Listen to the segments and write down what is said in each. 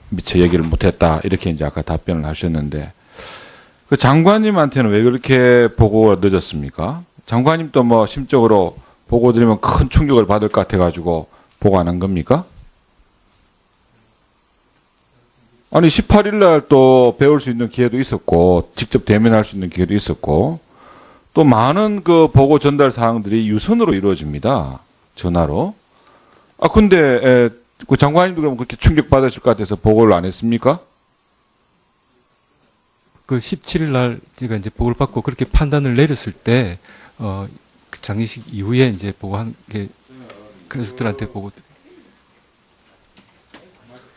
미처 얘기를 못했다. 이렇게 이제 아까 답변을 하셨는데, 그 장관님한테는 왜 그렇게 보고가 늦었습니까? 장관님도 뭐 심적으로 보고 드리면 큰 충격을 받을 것 같아가지고 보고 안 한 겁니까? 아니 18일 날 또 배울 수 있는 기회도 있었고 직접 대면할 수 있는 기회도 있었고 또 많은 그 보고 전달 사항들이 유선으로 이루어집니다. 전화로. 아 근데 그 장관님도 그럼 그렇게 충격 받으실 것 같아서 보고를 안 했습니까? 그 17일 날 제가 이제 보고를 받고 그렇게 판단을 내렸을 때, 그 장례식 이후에 이제 보고한 게 가족들한테 보고.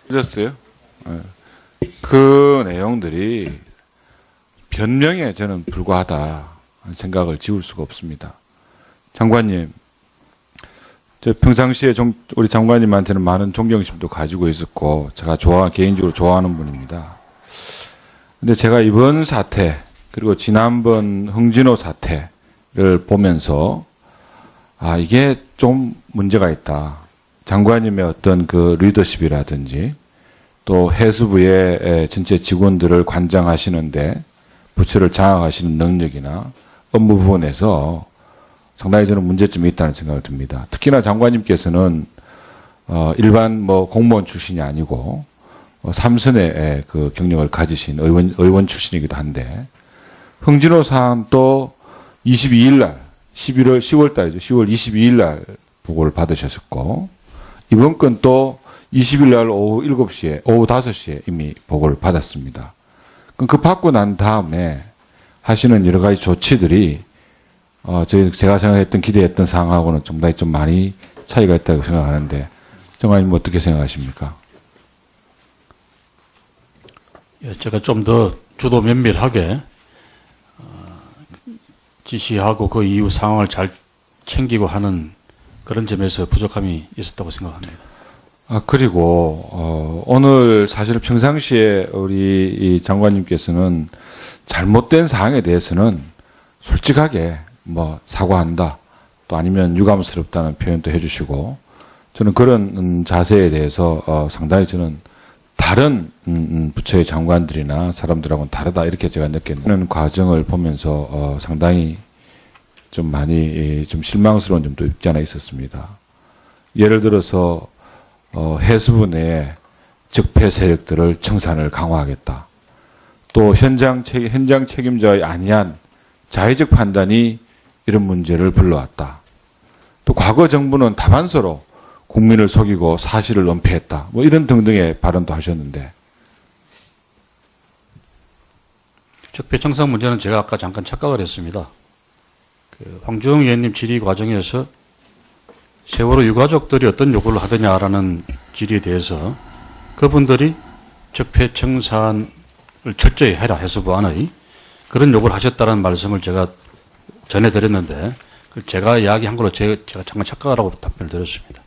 늦었어요? 그 내용들이 변명에 저는 불과하다 하는 생각을 지울 수가 없습니다. 장관님, 저 평상시에 우리 장관님한테는 많은 존경심도 가지고 있었고 제가 개인적으로 좋아하는 분입니다. 근데 제가 이번 사태 그리고 지난번 흥진호 사태를 보면서 이게 좀 문제가 있다. 장관님의 어떤 그 리더십이라든지 또 해수부의 전체 직원들을 관장하시는데 부처를 장악하시는 능력이나 업무 부분에서 상당히 저는 문제점이 있다는 생각을 듭니다. 특히나 장관님께서는 일반 뭐 공무원 출신이 아니고 삼선의 그 경력을 가지신 의원 출신이기도 한데 흥진호 사안도 22일 날 10월 달이죠. 10월 22일 날 보고를 받으셨었고 이번 건 또 20일 날 오후 7시에 오후 5시에 이미 보고를 받았습니다. 그럼 그 받고 난 다음에 하시는 여러 가지 조치들이 제가 생각했던 기대했던 상황하고는 상당히 좀 많이 차이가 있다고 생각하는데 정관님 어떻게 생각하십니까? 예, 제가 좀 더 주도 면밀하게 지시하고 그 이후 상황을 잘 챙기고 하는 그런 점에서 부족함이 있었다고 생각합니다. 그리고 오늘 사실 평상시에 우리 이 장관님께서는 잘못된 사항에 대해서는 솔직하게 뭐 사과한다 또 아니면 유감스럽다는 표현도 해주시고 저는 그런 자세에 대해서 상당히 저는 다른 부처의 장관들이나 사람들하고는 다르다 이렇게 제가 느끼는 과정을 보면서 상당히 좀 많이 좀 실망스러운 점도 있지 않아 있었습니다. 예를 들어서 해수부 내에 적폐 세력들을 청산을 강화하겠다. 또 현장 책임자의 아니한 자의적 판단이 이런 문제를 불러왔다. 또 과거 정부는 다반서로 국민을 속이고 사실을 은폐했다. 뭐 이런 등등의 발언도 하셨는데. 적폐 청산 문제는 제가 아까 잠깐 착각을 했습니다. 황주영 의원님 질의 과정에서 세월호 유가족들이 어떤 요구를 하더냐라는 질의에 대해서 그분들이 적폐 청산을 철저히 해라 해수부 안의 그런 요구를 하셨다는 말씀을 제가 전해드렸는데 제가 이야기한 걸로 제가 잠깐 착각을 하고 답변을 드렸습니다.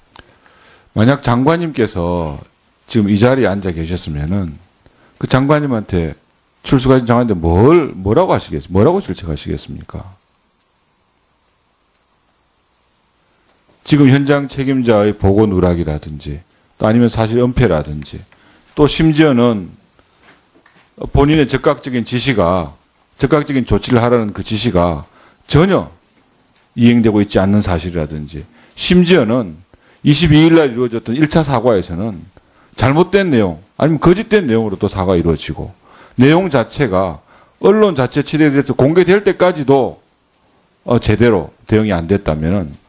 만약 장관님께서 지금 이 자리에 앉아 계셨으면은 그 장관님한테 출석하신 장관님한테 뭐라고 질책하시겠습니까? 지금 현장 책임자의 보고 누락이라든지 또 아니면 사실 은폐라든지 또 심지어는 본인의 적극적인 조치를 하라는 그 지시가 전혀 이행되고 있지 않는 사실이라든지 심지어는 22일 날 이루어졌던 1차 사과에서는 잘못된 내용 아니면 거짓된 내용으로 또 사과가 이루어지고 내용 자체가 언론 자체 취재에 대해서 공개될 때까지도 제대로 대응이 안 됐다면은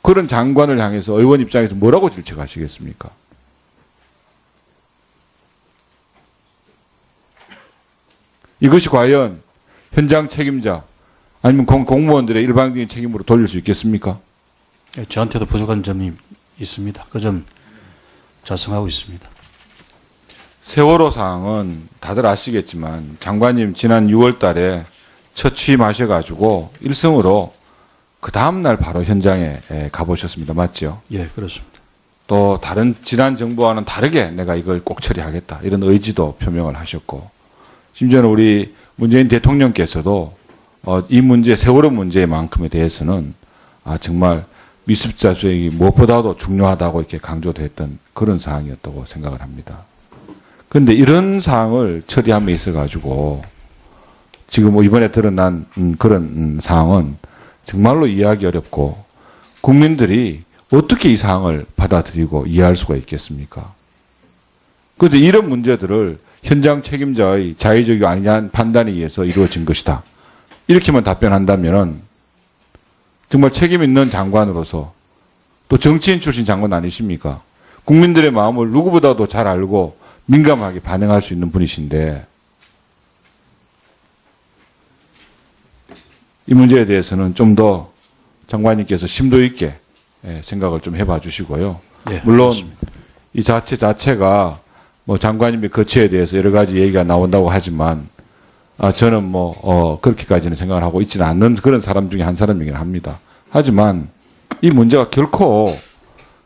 그런 장관을 향해서 의원 입장에서 뭐라고 질책하시겠습니까? 이것이 과연 현장 책임자 아니면 공무원들의 일방적인 책임으로 돌릴 수 있겠습니까? 저한테도 부족한 점이 있습니다. 그 점 자성하고 있습니다. 세월호 사항은 다들 아시겠지만 장관님 지난 6월 달에 첫 취임하셔가지고 일성으로 그 다음날 바로 현장에 가보셨습니다. 맞죠? 예, 그렇습니다. 또 다른 지난 정부와는 다르게 내가 이걸 꼭 처리하겠다. 이런 의지도 표명을 하셨고 심지어는 우리 문재인 대통령께서도 이 문제, 세월호 문제만큼에 대해서는 정말 미습자 수행이 무엇보다도 중요하다고 이렇게 강조됐던 그런 사항이었다고 생각을 합니다. 그런데 이런 사항을 처리함에 있어가지고 지금 뭐 이번에 드러난 그런 상황은 정말로 이해하기 어렵고 국민들이 어떻게 이 사항을 받아들이고 이해할 수가 있겠습니까? 그런데 이런 문제들을 현장 책임자의 자의적이고 아니냐는 판단에 의해서 이루어진 것이다. 이렇게만 답변한다면 정말 책임 있는 장관으로서 또 정치인 출신 장관 아니십니까? 국민들의 마음을 누구보다도 잘 알고 민감하게 반응할 수 있는 분이신데 이 문제에 대해서는 좀 더 장관님께서 심도 있게 생각을 좀 해봐 주시고요. 예, 물론 그렇습니다. 이 자체가 뭐 장관님의 거취에 대해서 여러 가지 얘기가 나온다고 하지만 저는 뭐 그렇게까지는 생각을 하고 있지는 않는 그런 사람 중에 한 사람이긴 합니다. 하지만 이 문제가 결코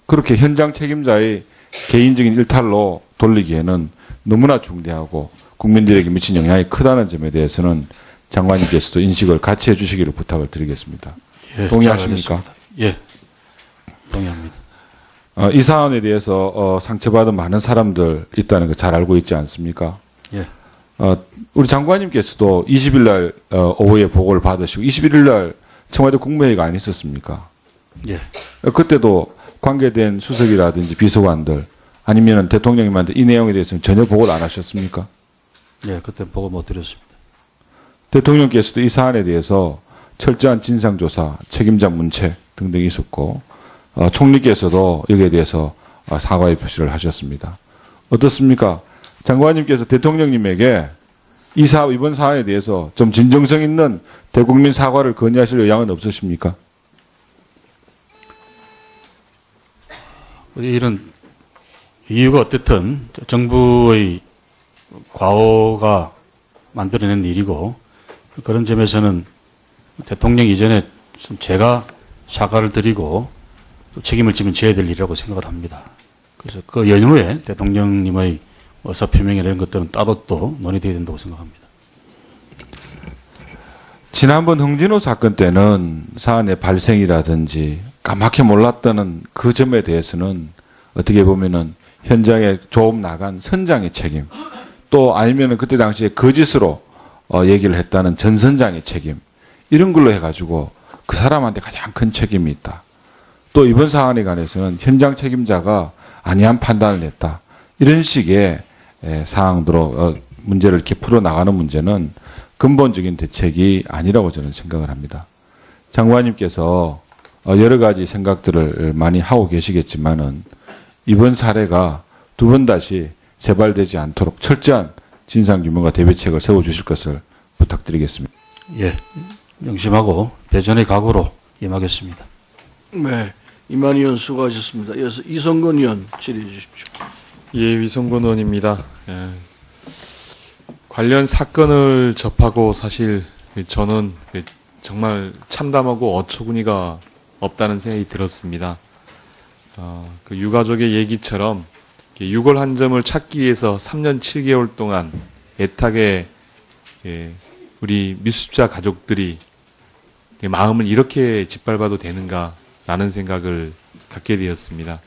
그렇게 현장 책임자의 개인적인 일탈로 돌리기에는 너무나 중대하고 국민들에게 미친 영향이 크다는 점에 대해서는 장관님께서도 인식을 같이 해주시기를 부탁을 드리겠습니다. 예, 동의하십니까? 잘 알겠습니다. 예, 동의합니다. 이 사안에 대해서 상처받은 많은 사람들 있다는 거 잘 알고 있지 않습니까? 예, 우리 장관님께서도 20일 날 오후에 보고를 받으시고 21일 날 청와대 국무회의가 안 있었습니까? 예, 그때도 관계된 수석이라든지 비서관들 아니면 대통령님한테 이 내용에 대해서는 전혀 보고를 안 하셨습니까? 예, 그때 보고 못 드렸습니다. 대통령께서도 이 사안에 대해서 철저한 진상조사, 책임자 문책 등등이 있었고 총리께서도 여기에 대해서 사과의 표시를 하셨습니다. 어떻습니까? 장관님께서 대통령님에게 이번 사안에 대해서 좀 진정성 있는 대국민 사과를 건의하실 의향은 없으십니까? 이런 이유가 어쨌든 정부의 과오가 만들어낸 일이고 그런 점에서는 대통령 이전에 제가 사과를 드리고 또 책임을 지면 져야 될 일이라고 생각을 합니다. 그래서 그 연후에 대통령님의 의사표명이나 이런 것들은 따로 또 논의되어야 된다고 생각합니다. 지난번 홍진호 사건 때는 사안의 발생이라든지 까맣게 몰랐다는 그 점에 대해서는 어떻게 보면은 현장에 조금 나간 선장의 책임 또 아니면은 그때 당시에 거짓으로 얘기를 했다는 전 선장의 책임 이런 걸로 해가지고 그 사람한테 가장 큰 책임이 있다. 또 이번 사안에 관해서는 현장 책임자가 아니한 판단을 냈다. 이런 식의 사항으로 문제를 이렇게 풀어나가는 문제는 근본적인 대책이 아니라고 저는 생각을 합니다. 장관님께서 여러 가지 생각들을 많이 하고 계시겠지만은 이번 사례가 두 번 다시 재발되지 않도록 철저한 진상규명과 대비책을 세워주실 것을 부탁드리겠습니다. 예, 명심하고 배전의 각오로 임하겠습니다. 네, 이만희 의원 수고하셨습니다. 이어서 이성근 의원 질의해 주십시오. 예, 위성근 의원입니다. 예. 관련 사건을 접하고 사실 저는 정말 참담하고 어처구니가 없다는 생각이 들었습니다. 그 유가족의 얘기처럼 6월 한 점을 찾기 위해서 3년 7개월 동안 애타게 우리 미수습자 가족들이 마음을 이렇게 짓밟아도 되는가라는 생각을 갖게 되었습니다.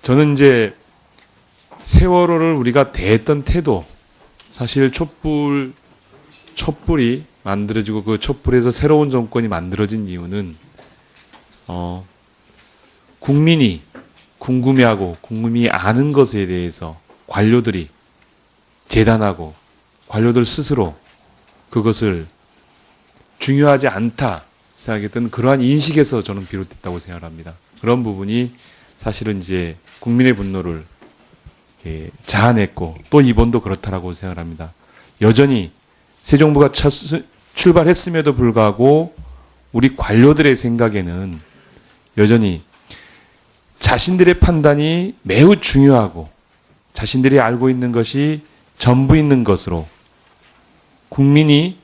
저는 이제 세월호를 우리가 대했던 태도, 사실 촛불이 만들어지고 그 촛불에서 새로운 정권이 만들어진 이유는 국민이 궁금해하고 국민이 아는 것에 대해서 관료들이 재단하고 관료들 스스로 그것을 중요하지 않다 생각했던 그러한 인식에서 저는 비롯됐다고 생각을 합니다. 그런 부분이 사실은 이제 국민의 분노를 자아냈고 또 이번도 그렇다라고 생각을 합니다. 여전히 새 정부가 출발했음에도 불구하고 우리 관료들의 생각에는 여전히 자신들의 판단이 매우 중요하고 자신들이 알고 있는 것이 전부 있는 것으로 국민이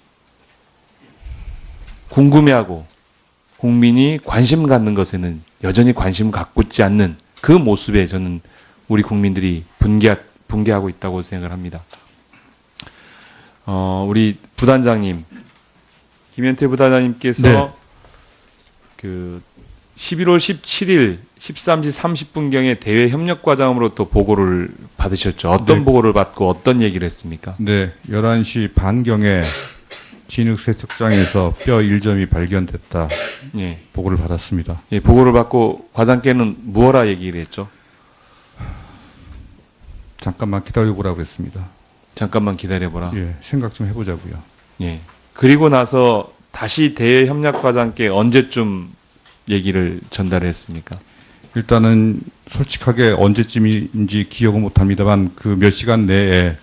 궁금해하고 국민이 관심 갖는 것에는 여전히 관심 갖고 있지 않는 그 모습에 저는 우리 국민들이 분개하고 있다고 생각을 합니다. 우리 부단장님, 김현태 부단장님께서 네. 그 11월 17일 13시 30분경에 대외 협력 과장으로부터 보고를 받으셨죠. 어떤 네. 보고를 받고 어떤 얘기를 했습니까? 네, 11시 반경에 진흙세척장에서 뼈 1점이 발견됐다 예. 보고를 받았습니다. 예, 보고를 받고 과장께는 무엇라 얘기를 했죠? 잠깐만 기다려보라고 그랬습니다. 잠깐만 기다려보라. 예, 생각 좀 해보자고요. 예. 그리고 나서 다시 대외 협력 과장께 언제쯤 얘기를 전달했습니까? 일단은 솔직하게 언제쯤인지 기억은 못합니다만 그 몇 시간 내에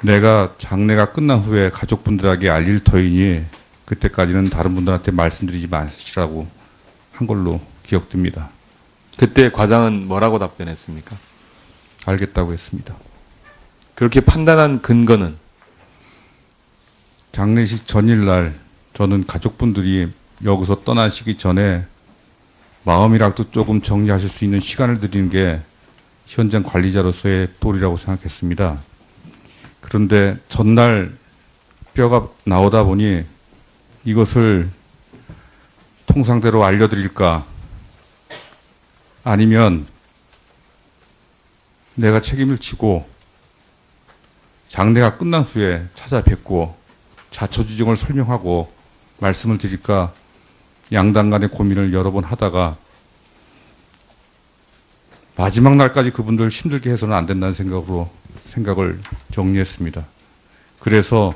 내가 장례가 끝난 후에 가족분들에게 알릴 터이니 그때까지는 다른 분들한테 말씀드리지 마시라고 한 걸로 기억됩니다. 그때 과장은 뭐라고 답변했습니까? 알겠다고 했습니다. 그렇게 판단한 근거는 장례식 전일날 저는 가족분들이 여기서 떠나시기 전에 마음이라도 조금 정리하실 수 있는 시간을 드리는 게 현장 관리자로서의 도리라고 생각했습니다. 그런데 전날 뼈가 나오다 보니 이것을 통상대로 알려드릴까 아니면 내가 책임을 지고 장례가 끝난 후에 찾아뵙고 자초지종을 설명하고 말씀을 드릴까 양당 간의 고민을 여러 번 하다가 마지막 날까지 그분들 힘들게 해서는 안 된다는 생각을 정리했습니다. 그래서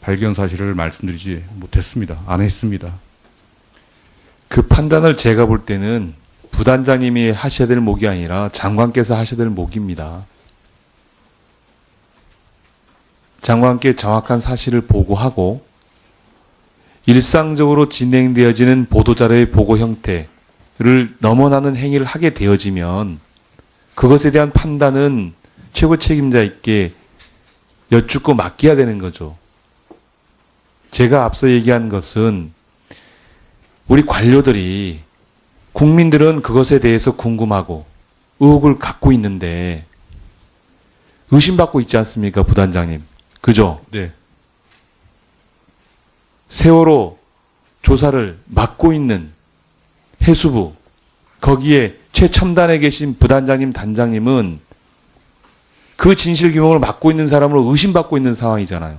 발견 사실을 말씀드리지 못했습니다. 안 했습니다. 그 판단을 제가 볼 때는 부단장님이 하셔야 될 목이 아니라 장관께서 하셔야 될 목입니다. 장관께 정확한 사실을 보고하고 일상적으로 진행되어지는 보도자료의 보고 형태를 넘어나는 행위를 하게 되어지면 그것에 대한 판단은 최고 책임자에게 여쭙고 맡겨야 되는 거죠. 제가 앞서 얘기한 것은 우리 관료들이 국민들은 그것에 대해서 궁금하고 의혹을 갖고 있는데 의심받고 있지 않습니까, 부단장님? 그죠? 네. 세월호 조사를 맡고 있는 해수부, 거기에 최첨단에 계신 부단장님, 단장님은 그 진실규명을 맡고 있는 사람으로 의심받고 있는 상황이잖아요.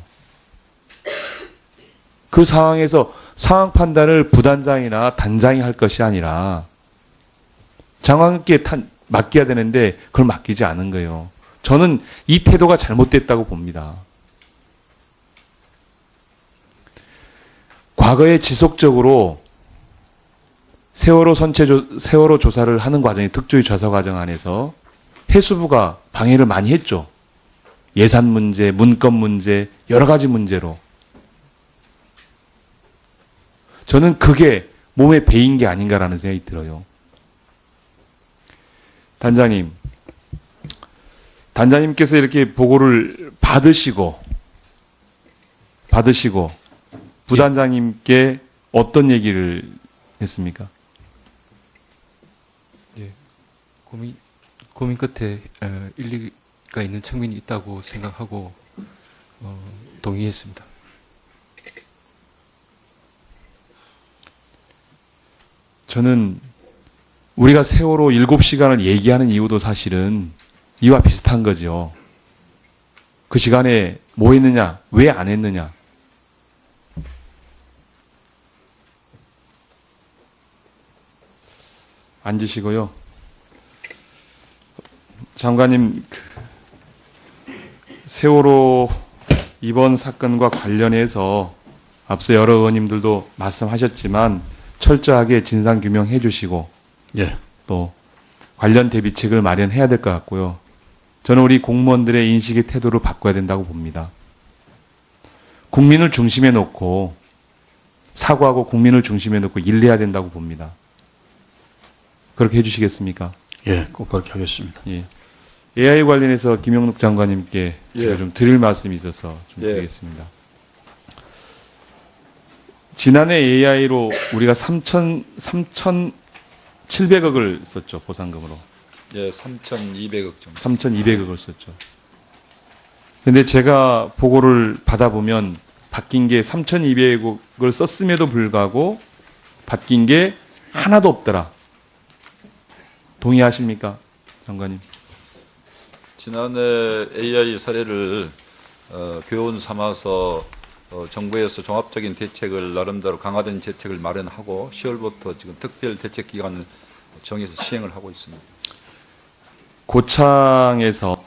그 상황에서 상황 판단을 부단장이나 단장이 할 것이 아니라 장관께 맡겨야 되는데 그걸 맡기지 않은 거예요. 저는 이 태도가 잘못됐다고 봅니다. 과거에 지속적으로 세월호 조사를 하는 과정에 특조위 조사 과정 안에서 해수부가 방해를 많이 했죠. 예산 문제, 문건 문제, 여러 가지 문제로. 저는 그게 몸에 배인 게 아닌가라는 생각이 들어요. 단장님께서 이렇게 보고를 받으시고 부단장님께 어떤 얘기를 했습니까? 고민 끝에 일리가 있는 측면이 있다고 생각하고 동의했습니다. 저는 우리가 세월호 7시간을 얘기하는 이유도 사실은 이와 비슷한 거죠. 그 시간에 뭐 했느냐, 왜 안 했느냐. 앉으시고요. 장관님, 세월호 이번 사건과 관련해서 앞서 여러 의원님들도 말씀하셨지만 철저하게 진상규명해 주시고 예. 또 관련 대비책을 마련해야 될 것 같고요. 저는 우리 공무원들의 인식의 태도를 바꿔야 된다고 봅니다. 국민을 중심에 놓고 사과하고 국민을 중심에 놓고 일해야 된다고 봅니다. 그렇게 해주시겠습니까? 예, 꼭 그렇게 하겠습니다. 예. AI 관련해서 김영록 장관님께 제가 예. 좀 드릴 말씀이 있어서 좀 예. 드리겠습니다. 지난해 AI로 우리가 3,700억을 썼죠, 보상금으로. 예, 3,200억 정도. 3,200억을 썼죠. 근데 제가 보고를 받아보면 바뀐 게 3,200억을 썼음에도 불구하고 바뀐 게 하나도 없더라. 동의하십니까, 장관님? 지난해 AI 사례를 교훈 삼아서 정부에서 종합적인 대책을 나름대로 강화된 대책을 마련하고 10월부터 지금 특별 대책 기간을 정해서 시행을 하고 있습니다. 고창에서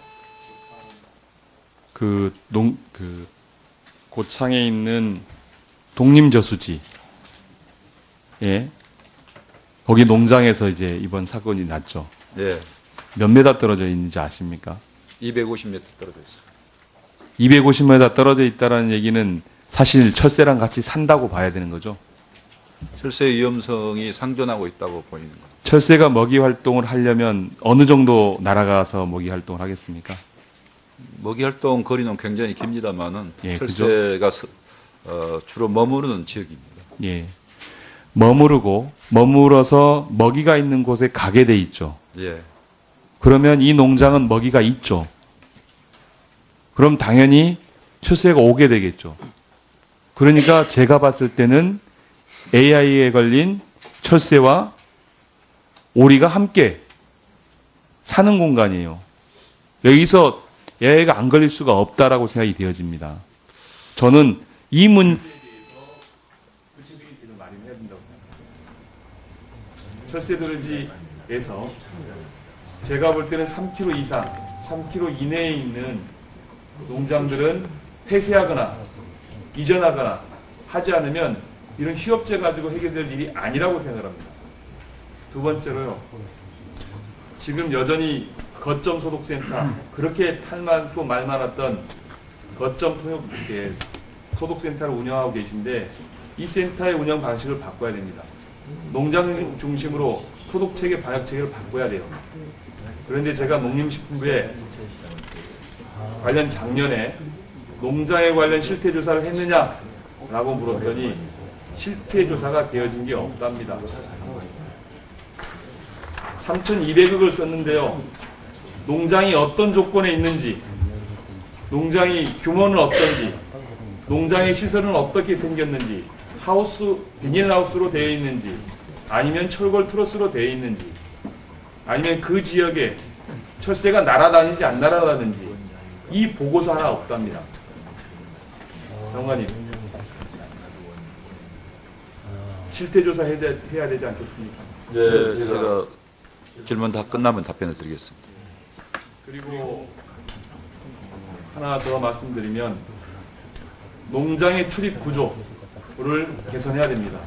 고창에 있는 독림저수지, 예, 거기 농장에서 이제 이번 사건이 났죠. 네, 몇 메다 떨어져 있는지 아십니까? 250m 떨어져 있습니다. 250m 떨어져 있다라는 얘기는 사실 철새랑 같이 산다고 봐야 되는 거죠. 철새 위험성이 상존하고 있다고 보이는 거죠. 철새가 먹이 활동을 하려면 어느 정도 날아가서 먹이 활동을 하겠습니까? 먹이 활동 거리는 굉장히 깁니다만은 예, 철새가 주로 머무르는 지역입니다. 예. 머물어서 먹이가 있는 곳에 가게 돼 있죠. 예, 그러면 이 농장은 먹이가 있죠. 그럼 당연히 철새가 오게 되겠죠. 그러니까 제가 봤을 때는 AI에 걸린 철새와 오리가 함께 사는 공간이에요. 여기서 AI가 안 걸릴 수가 없다라고 생각이 되어집니다. 저는 이 문제에 대해서 구체적인 대책을 마련해야 된다고 생각합니다. 철새들지에서 제가 볼 때는 3km 이상, 3km 이내에 있는 농장들은 폐쇄하거나 이전하거나 하지 않으면 이런 휴업제 가지고 해결될 일이 아니라고 생각합니다. 두 번째로요. 지금 여전히 거점 소독센터, 그렇게 탈 많고 말 많았던 거점 통역 소독센터를 운영하고 계신데 이 센터의 운영 방식을 바꿔야 됩니다. 농장 중심으로 소독체계, 방역체계를 바꿔야 돼요. 그런데 제가 농림식품부에 관련 작년에 농장에 관련 실태조사를 했느냐라고 물었더니 실태조사가 되어진 게 없답니다. 3,200억을 썼는데요. 농장이 어떤 조건에 있는지, 농장이 규모는 어떤지, 농장의 시설은 어떻게 생겼는지, 비닐하우스로 되어 있는지, 아니면 철골 트러스로 되어 있는지, 아니면 그 지역에 철새가 날아다니는지 안 날아다니는지 이 보고서 하나 없답니다. 장관님, 실태조사 해야 되지 않겠습니까? 네, 제가 질문 다 끝나면 답변을 드리겠습니다. 그리고 하나 더 말씀드리면 농장의 출입 구조를 개선해야 됩니다.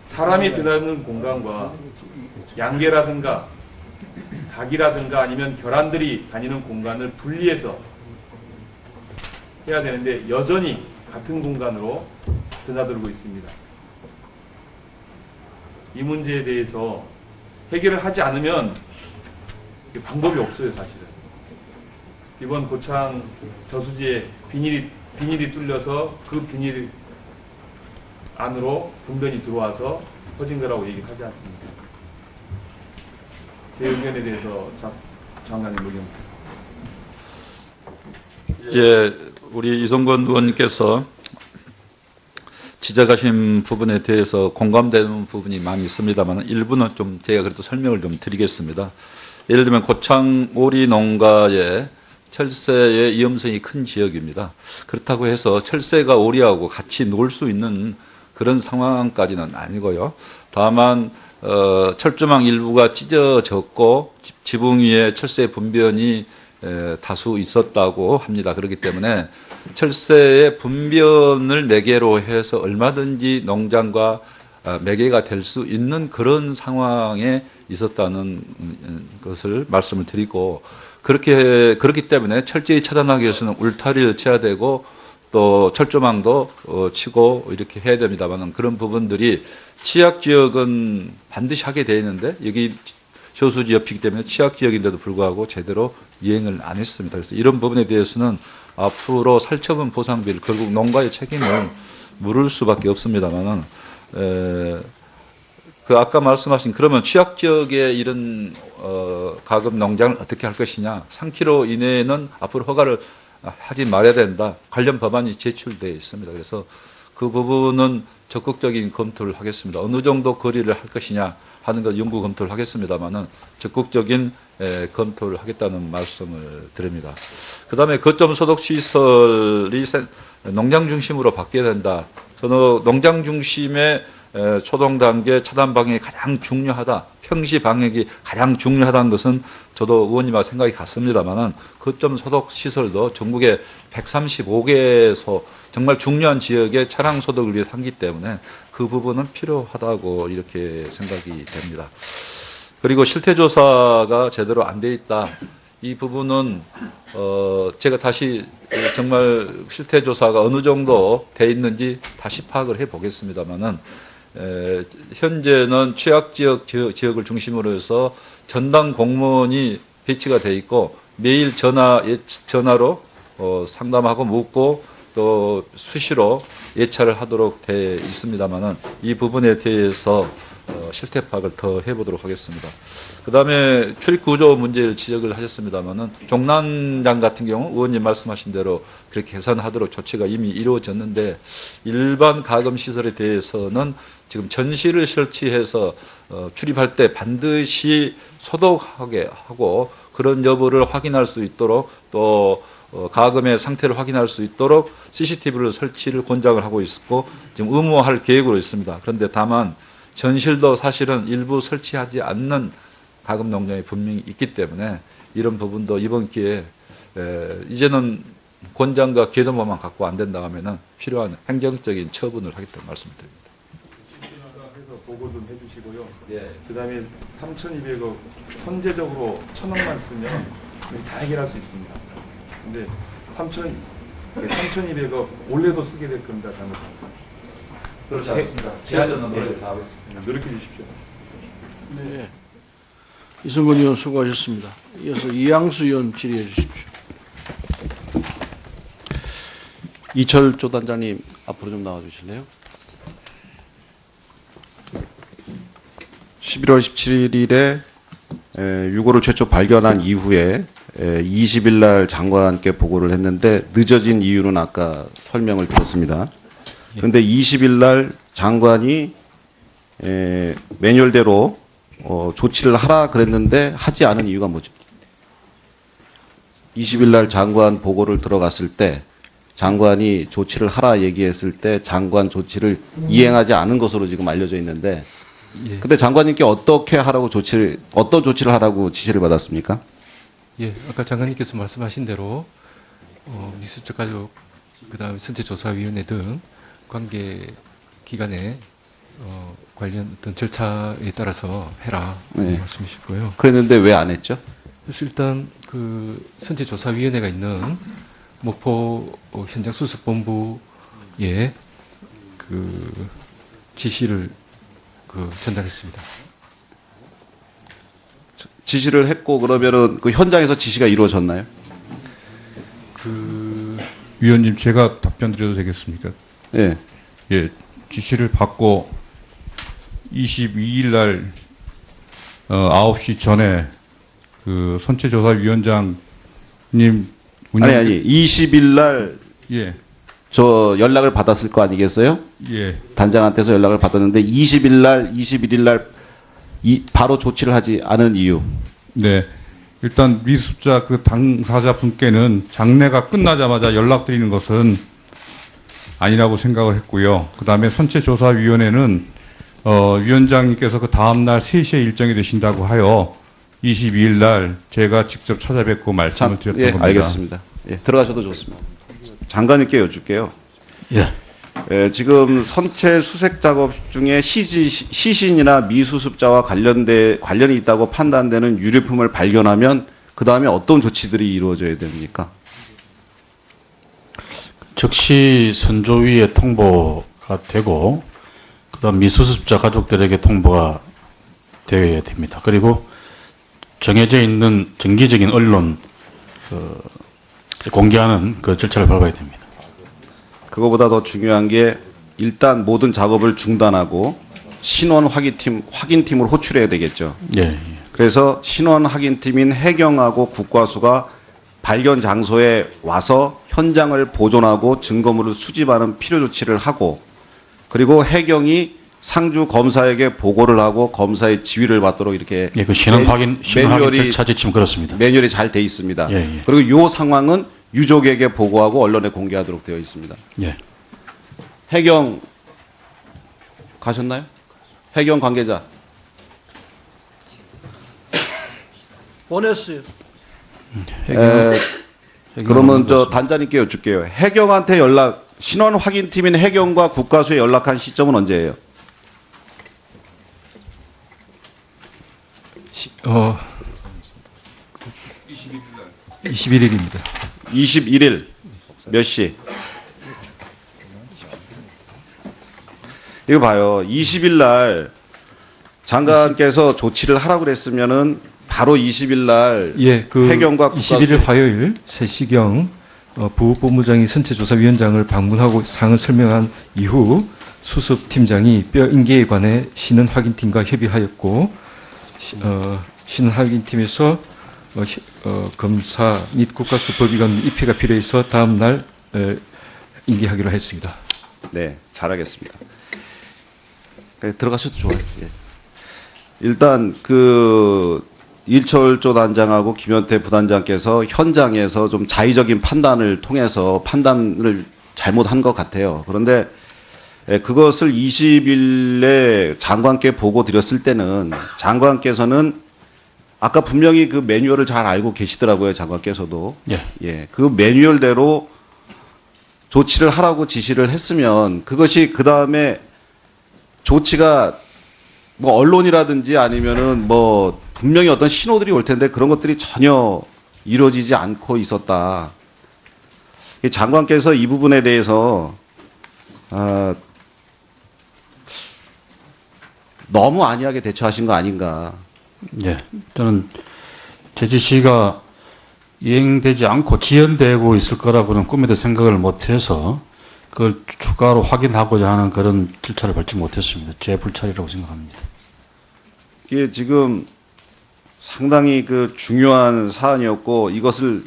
사람이 들어가는 공간과 양계라든가 닭이라든가 아니면 계란들이 다니는 공간을 분리해서 해야 되는데 여전히 같은 공간으로 드나들고 있습니다. 이 문제에 대해서 해결을 하지 않으면 방법이 없어요, 사실은. 이번 고창 저수지에 비닐이 뚫려서 그 비닐 안으로 분변이 들어와서 퍼진 거라고 얘기하지 않습니까? 제 의견에 대해서 장관님 의견. 예, 우리 이성건 의원님께서 지적하신 부분에 대해서 공감되는 부분이 많이 있습니다만 일부는 좀 제가 그래도 설명을 좀 드리겠습니다. 예를 들면 고창 오리 농가의 철새의 위험성이 큰 지역입니다. 그렇다고 해서 철새가 오리하고 같이 놀 수 있는 그런 상황까지는 아니고요. 다만 철조망 일부가 찢어졌고 지붕 위에 철새 분변이 다수 있었다고 합니다. 그렇기 때문에 철새의 분변을 매개로 해서 얼마든지 농장과 매개가 될 수 있는 그런 상황에 있었다는 것을 말씀을 드리고, 그렇기 때문에 철저히 차단하기 위해서는 울타리를 쳐야 되고 또 철조망도 치고 이렇게 해야 됩니다만, 그런 부분들이 취약지역은 반드시 하게 되어 있는데 여기 저수지 옆이기 때문에 취약지역인데도 불구하고 제대로 이행을 안 했습니다. 그래서 이런 부분에 대해서는 앞으로 살처분 보상비를 결국 농가의 책임을 물을 수밖에 없습니다만은, 그 아까 말씀하신 그러면 취약지역에 이런 가금 농장을 어떻게 할 것이냐, 3km 이내에는 앞으로 허가를 하지 말아야 된다. 관련 법안이 제출되어 있습니다. 그래서 그 부분은 적극적인 검토를 하겠습니다. 어느 정도 거리를 할 것이냐 하는 것 연구 검토를 하겠습니다만은 적극적인 검토를 하겠다는 말씀을 드립니다. 그다음에 거점 소독 시설이 농장 중심으로 바뀌어야 된다. 저는 농장 중심의 초동 단계 차단 방역이 가장 중요하다. 평시 방역이 가장 중요하다는 것은 저도 의원님과 생각이 같습니다만은 거점 소독 시설도 전국에 135개소 정말 중요한 지역의 차량 소독을 위해서 하기 때문에 그 부분은 필요하다고 이렇게 생각이 됩니다. 그리고 실태조사가 제대로 안 돼 있다. 이 부분은 제가 다시 정말 실태조사가 어느 정도 돼 있는지 다시 파악을 해 보겠습니다만은 현재는 취약지역 지역을 중심으로 해서 전담 공무원이 배치가 돼 있고 매일 전화로 상담하고 묻고 또 수시로 예찰을 하도록 돼 있습니다만은 이 부분에 대해서 실태 파악을 더 해보도록 하겠습니다. 그다음에 출입 구조 문제를 지적을 하셨습니다만은 종란장 같은 경우 의원님 말씀하신 대로 그렇게 개선하도록 조치가 이미 이루어졌는데 일반 가금 시설에 대해서는 지금 전시를 설치해서 출입할 때 반드시 소독하게 하고 그런 여부를 확인할 수 있도록 또 가금의 상태를 확인할 수 있도록 CCTV를 설치를 권장을 하고 있고 지금 의무화할 계획으로 있습니다. 그런데 다만 전실도 사실은 일부 설치하지 않는 가금 농장이 분명히 있기 때문에 이런 부분도 이번 기회에 이제는 권장과 계도만 갖고 안 된다 하면은 필요한 행정적인 처분을 하겠다는 말씀드립니다. 해서 보고 좀 해주시고요. 그다음에 3,200억 선제적으로 1,000억만 쓰면 다 해결할 수 있습니다. 근데 3,200억 올해도 쓰게 될 겁니다. 잘못하면. 그렇지 않습니다. 제한되는 노력을 다 하겠습니다. 노력해 주십시오. 네. 이성근 의원 수고하셨습니다. 이어서 이양수 의원 질의해 주십시오. 이철조 단장님 앞으로 좀 나와 주실래요? 11월 17일에 6호를 최초 발견한 이후에 20일 날 장관께 보고를 했는데 늦어진 이유는 아까 설명을 드렸습니다. 그런데 20일 날 장관이 매뉴얼대로 조치를 하라 그랬는데 하지 않은 이유가 뭐죠? 20일 날 장관 보고를 들어갔을 때 장관이 조치를 하라 얘기했을 때 장관 조치를 이행하지 않은 것으로 지금 알려져 있는데 예. 근데 장관님께 어떤 조치를 하라고 지시를 받았습니까? 예, 아까 장관님께서 말씀하신 대로 미수적 가족, 그다음에 선체조사위원회 등 관계 기관에 관련 어떤 절차에 따라서 해라 네. 말씀이시고요. 그랬는데 왜 안 했죠? 그래서 일단 그 선체조사위원회가 있는 목포 현장 수습본부에 그 지시를 전달했습니다. 지시를 했고 그러면은 그 현장에서 지시가 이루어졌나요? 위원님 제가 답변 드려도 되겠습니까? 예. 예, 지시를 받고 22일 날 9시 전에 그 선체조사위원장님 아니 20일 날 예, 저 연락을 받았을 거 아니겠어요? 예, 단장한테서 연락을 받았는데 21일 날 바로 조치를 하지 않은 이유. 네. 일단 미수습자 그 당사자 분께는 장례가 끝나자마자 연락드리는 것은 아니라고 생각을 했고요. 그 다음에 선체조사위원회는 위원장님께서 그 다음날 3시에 일정이 되신다고 하여 22일 날 제가 직접 찾아뵙고 말씀을 드렸던 예, 겁니다. 알겠습니다. 예, 들어가셔도 좋습니다. 장관님께 여쭐게요. 예. 지금 선체 수색 작업 중에 시신이나 미수습자와 관련이 있다고 판단되는 유류품을 발견하면 그 다음에 어떤 조치들이 이루어져야 됩니까? 즉시 선조위에 통보가 되고 그다음 미수습자 가족들에게 통보가 되어야 됩니다. 그리고 정해져 있는 정기적인 언론 공개하는 그 절차를 밟아야 됩니다. 그거보다 더 중요한 게 일단 모든 작업을 중단하고 신원 확인팀을 호출해야 되겠죠. 예. 그래서 신원 확인팀인 해경하고 국과수가 발견 장소에 와서 현장을 보존하고 증거물을 수집하는 필요 조치를 하고, 그리고 해경이 상주 검사에게 보고를 하고 검사의 지휘를 받도록 이렇게 예, 그 신원 확인 절차 지침 그렇습니다. 매뉴얼이 잘 돼 있습니다. 예, 예. 그리고 이 상황은 유족에게 보고하고 언론에 공개하도록 되어 있습니다. 예. 해경 가셨나요? 해경 관계자. 보냈어요. 그러면 저 단장님께 여쭐게요. 해경한테 신원 확인팀인 해경과 국가수에 연락한 시점은 언제예요? 21일입니다. 21일 몇 시? 이거 봐요. 20일 날 장관께서 조치를 하라고 그랬으면은 바로 20일 날 예, 그 해경과 국가수 21일 화요일 3시경 부국본부장이 선체조사위원장을 방문하고 사항을 설명한 이후 수습팀장이 뼈 인계에 관해 신원 확인팀과 협의하였고 신원 확인팀에서 검사 및 국가수법위관 입회가 필요해서 다음 날 인계하기로 했습니다. 네, 잘하겠습니다. 네, 들어가셔도 좋아요. 예. 일단 일철조 단장하고 김현태 부단장께서 현장에서 좀 자의적인 판단을 통해서 판단을 잘못한 것 같아요. 그런데 그것을 20일에 장관께 보고 드렸을 때는 장관께서는 아까 분명히 그 매뉴얼을 잘 알고 계시더라고요. 장관께서도. 예. 예. 그 매뉴얼대로 조치를 하라고 지시를 했으면 그것이 그 다음에 조치가 뭐 언론이라든지 아니면은 뭐 분명히 어떤 신호들이 올 텐데 그런 것들이 전혀 이루어지지 않고 있었다. 장관께서 이 부분에 대해서 너무 안이하게 대처하신 거 아닌가. 예. 저는 제 지시가 이행되지 않고 지연되고 있을 거라고는 꿈에도 생각을 못해서 그걸 추가로 확인하고자 하는 그런 절차를 밟지 못했습니다. 제 불찰이라고 생각합니다. 이게 지금 상당히 그 중요한 사안이었고 이것을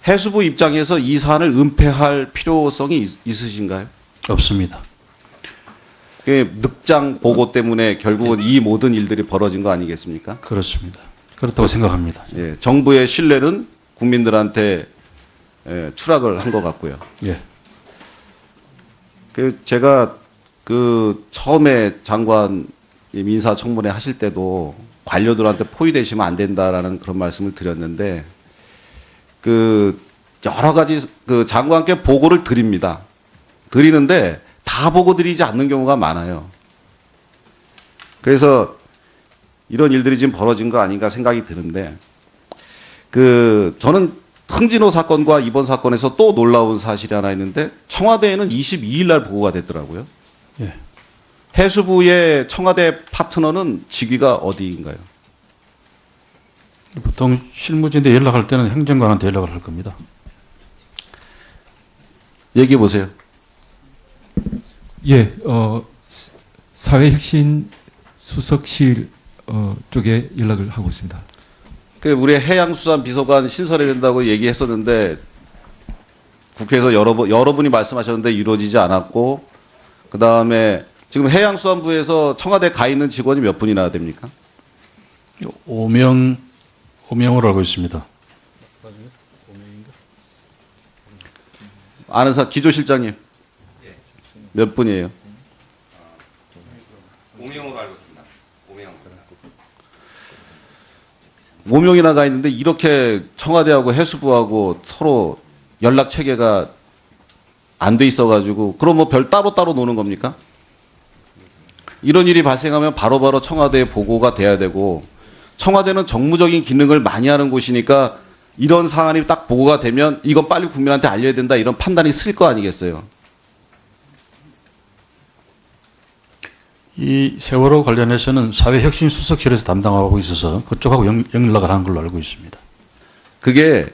해수부 입장에서 이 사안을 은폐할 필요성이 있으신가요? 없습니다. 늑장 보고 때문에 결국은 이 모든 일들이 벌어진 거 아니겠습니까? 그렇습니다. 그렇다고 생각합니다. 예, 정부의 신뢰는 국민들한테 추락을 한 것 같고요. 예. 제가 처음에 장관 인사청문회 하실 때도 관료들한테 포위되시면 안 된다라는 그런 말씀을 드렸는데 여러 가지 장관께 보고를 드립니다. 드리는데 다 보고 드리지 않는 경우가 많아요. 그래서 이런 일들이 지금 벌어진 거 아닌가 생각이 드는데 저는 흥진호 사건과 이번 사건에서 또 놀라운 사실이 하나 있는데 청와대에는 22일 날 보고가 됐더라고요. 예. 해수부의 청와대 파트너는 직위가 어디인가요? 보통 실무진한테 연락할 때는 행정관한테 연락을 할 겁니다. 얘기해 보세요. 예, 사회혁신 수석실 쪽에 연락을 하고 있습니다. 우리 해양수산 비서관 신설해야 된다고 얘기했었는데 국회에서 여러 분이 말씀하셨는데 이루어지지 않았고 그 다음에 지금 해양수산부에서 청와대 가 있는 직원이 몇 분이나 됩니까? 5명으로 알고 있습니다. 아는 사람 기조실장님 몇 분이에요? 5명으로 알고 있습니다. 5명이나 가 있는데 이렇게 청와대하고 해수부하고 서로 연락 체계가 안 돼 있어가지고 그럼 뭐 별 따로따로 노는 겁니까? 이런 일이 발생하면 바로바로 청와대에 보고가 돼야 되고 청와대는 정무적인 기능을 많이 하는 곳이니까 이런 사안이 딱 보고가 되면 이건 빨리 국민한테 알려야 된다 이런 판단이 쓸 거 아니겠어요? 이 세월호 관련해서는 사회혁신수석실에서 담당하고 있어서 그쪽하고 연락을 하는 걸로 알고 있습니다. 그게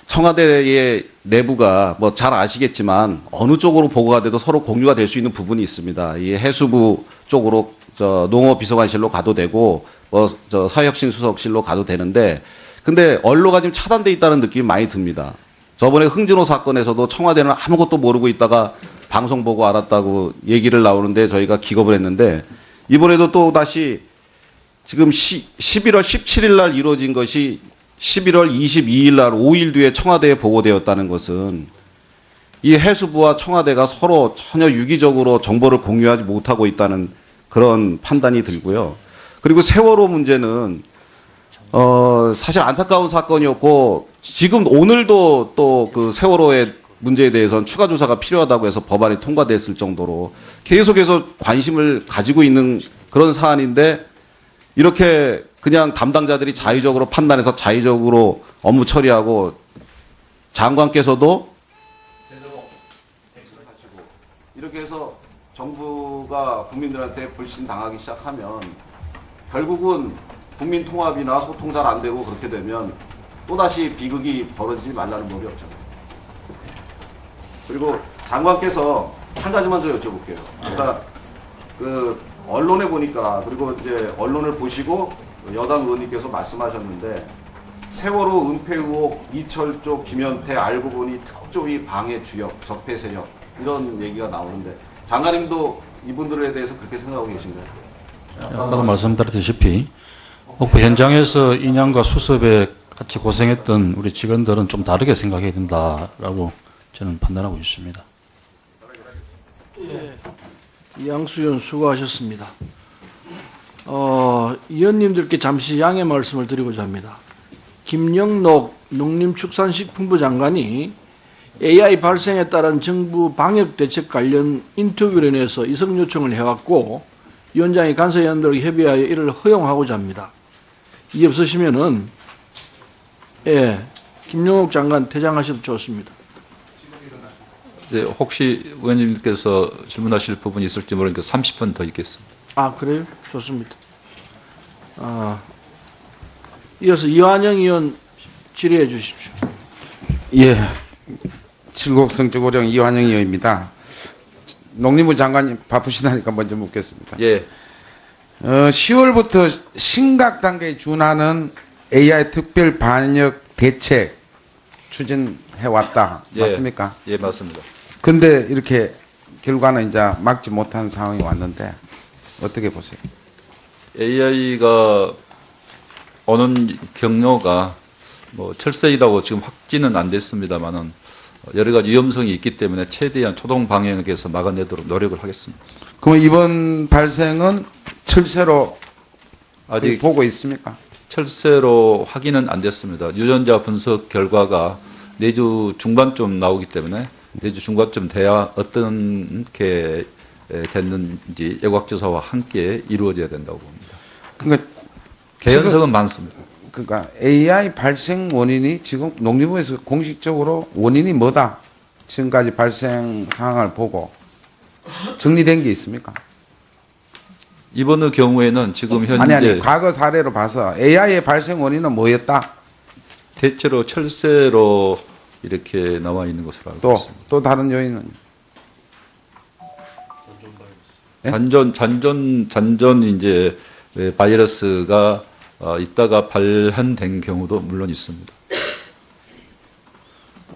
청와대의 내부가 뭐 잘 아시겠지만 어느 쪽으로 보고가 돼도 서로 공유가 될 수 있는 부분이 있습니다. 이 해수부 쪽으로 농업비서관실로 가도 되고 사회혁신수석실로 가도 되는데 근데 언로가 지금 차단돼 있다는 느낌이 많이 듭니다. 저번에 흥진호 사건에서도 청와대는 아무것도 모르고 있다가 방송 보고 알았다고 얘기를 나오는데 저희가 기겁을 했는데 이번에도 또 다시 지금 11월 17일 날 이루어진 것이 11월 22일 날 5일 뒤에 청와대에 보고되었다는 것은 이 해수부와 청와대가 서로 전혀 유기적으로 정보를 공유하지 못하고 있다는 그런 판단이 들고요. 그리고 세월호 문제는 사실 안타까운 사건이었고 지금 오늘도 또 그 세월호의 문제에 대해서는 추가 조사가 필요하다고 해서 법안이 통과됐을 정도로 계속해서 관심을 가지고 있는 그런 사안인데 이렇게 그냥 담당자들이 자의적으로 판단해서 자의적으로 업무 처리하고 장관께서도 이렇게 해서 정부가 국민들한테 불신당하기 시작하면 결국은 국민 통합이나 소통 잘 안 되고 그렇게 되면 또다시 비극이 벌어지지 말라는 법이 없잖아요. 그리고 장관께서 한 가지만 더 여쭤볼게요. 아까 그 언론에 보니까 그리고 이제 언론을 보시고 여당 의원님께서 말씀하셨는데 세월호 은폐 의혹 이철조 김현태 알고 보니 특조위 방해 주역 적폐 세력 이런 얘기가 나오는데 장관님도 이분들에 대해서 그렇게 생각하고 계신가요? 아까도 말씀드렸다시피 목포 현장에서 인양과 수습에 같이 고생했던 우리 직원들은 좀 다르게 생각해야 된다라고 저는 판단하고 있습니다. 이양수 의원 수고하셨습니다. 의원님들께 잠시 양해 말씀을 드리고자 합니다. 김영록 농림축산식품부 장관이 AI 발생에 따른 정부 방역대책 관련 인터뷰를 내서 이성 요청을 해왔고 위원장이 간사위원들에게 협의하여 이를 허용하고자 합니다. 이 없으시면은 김영록 장관 퇴장하셔도 좋습니다. 네, 혹시 의원님께서 질문하실 부분이 있을지 모르니까 30분 더 있겠습니다. 아, 그래요? 좋습니다. 이어서 이완영 의원 질의해 주십시오. 예, 칠곡성주고령 이완영 의원입니다. 농림부 장관님 바쁘시다니까 먼저 묻겠습니다. 예. 10월부터 심각 단계에 준하는 AI 특별 반역 대책 추진해 왔다. 예. 맞습니까? 예, 맞습니다. 근데 이렇게 결과는 이제 막지 못한 상황이 왔는데 어떻게 보세요? AI가 오는 경로가 뭐 철저히라고 지금 확진은 안 됐습니다만은 여러 가지 위험성이 있기 때문에 최대한 초동 방역에서 막아내도록 노력을 하겠습니다. 그럼 이번 발생은 철새로 아직 보고 있습니까? 철새로 확인은 안 됐습니다. 유전자 분석 결과가 내주 중반쯤 나오기 때문에 내주 중반쯤 돼야 어떻게 됐는지 예각조사와 함께 이루어져야 된다고 봅니다. 그러니까 개연성은 많습니다. 그러니까 AI 발생 원인이 지금 농림부에서 공식적으로 원인이 뭐다? 지금까지 발생 상황을 보고 정리된 게 있습니까? 이번의 경우에는 지금 현재 아니 과거 사례로 봐서 AI의 발생 원인은 뭐였다? 대체로 철새로 이렇게 나와 있는 것으로 알고 있습니다. 또 다른 요인은 예? 잔존 이제 바이러스가 있다가 발현된 경우도 물론 있습니다.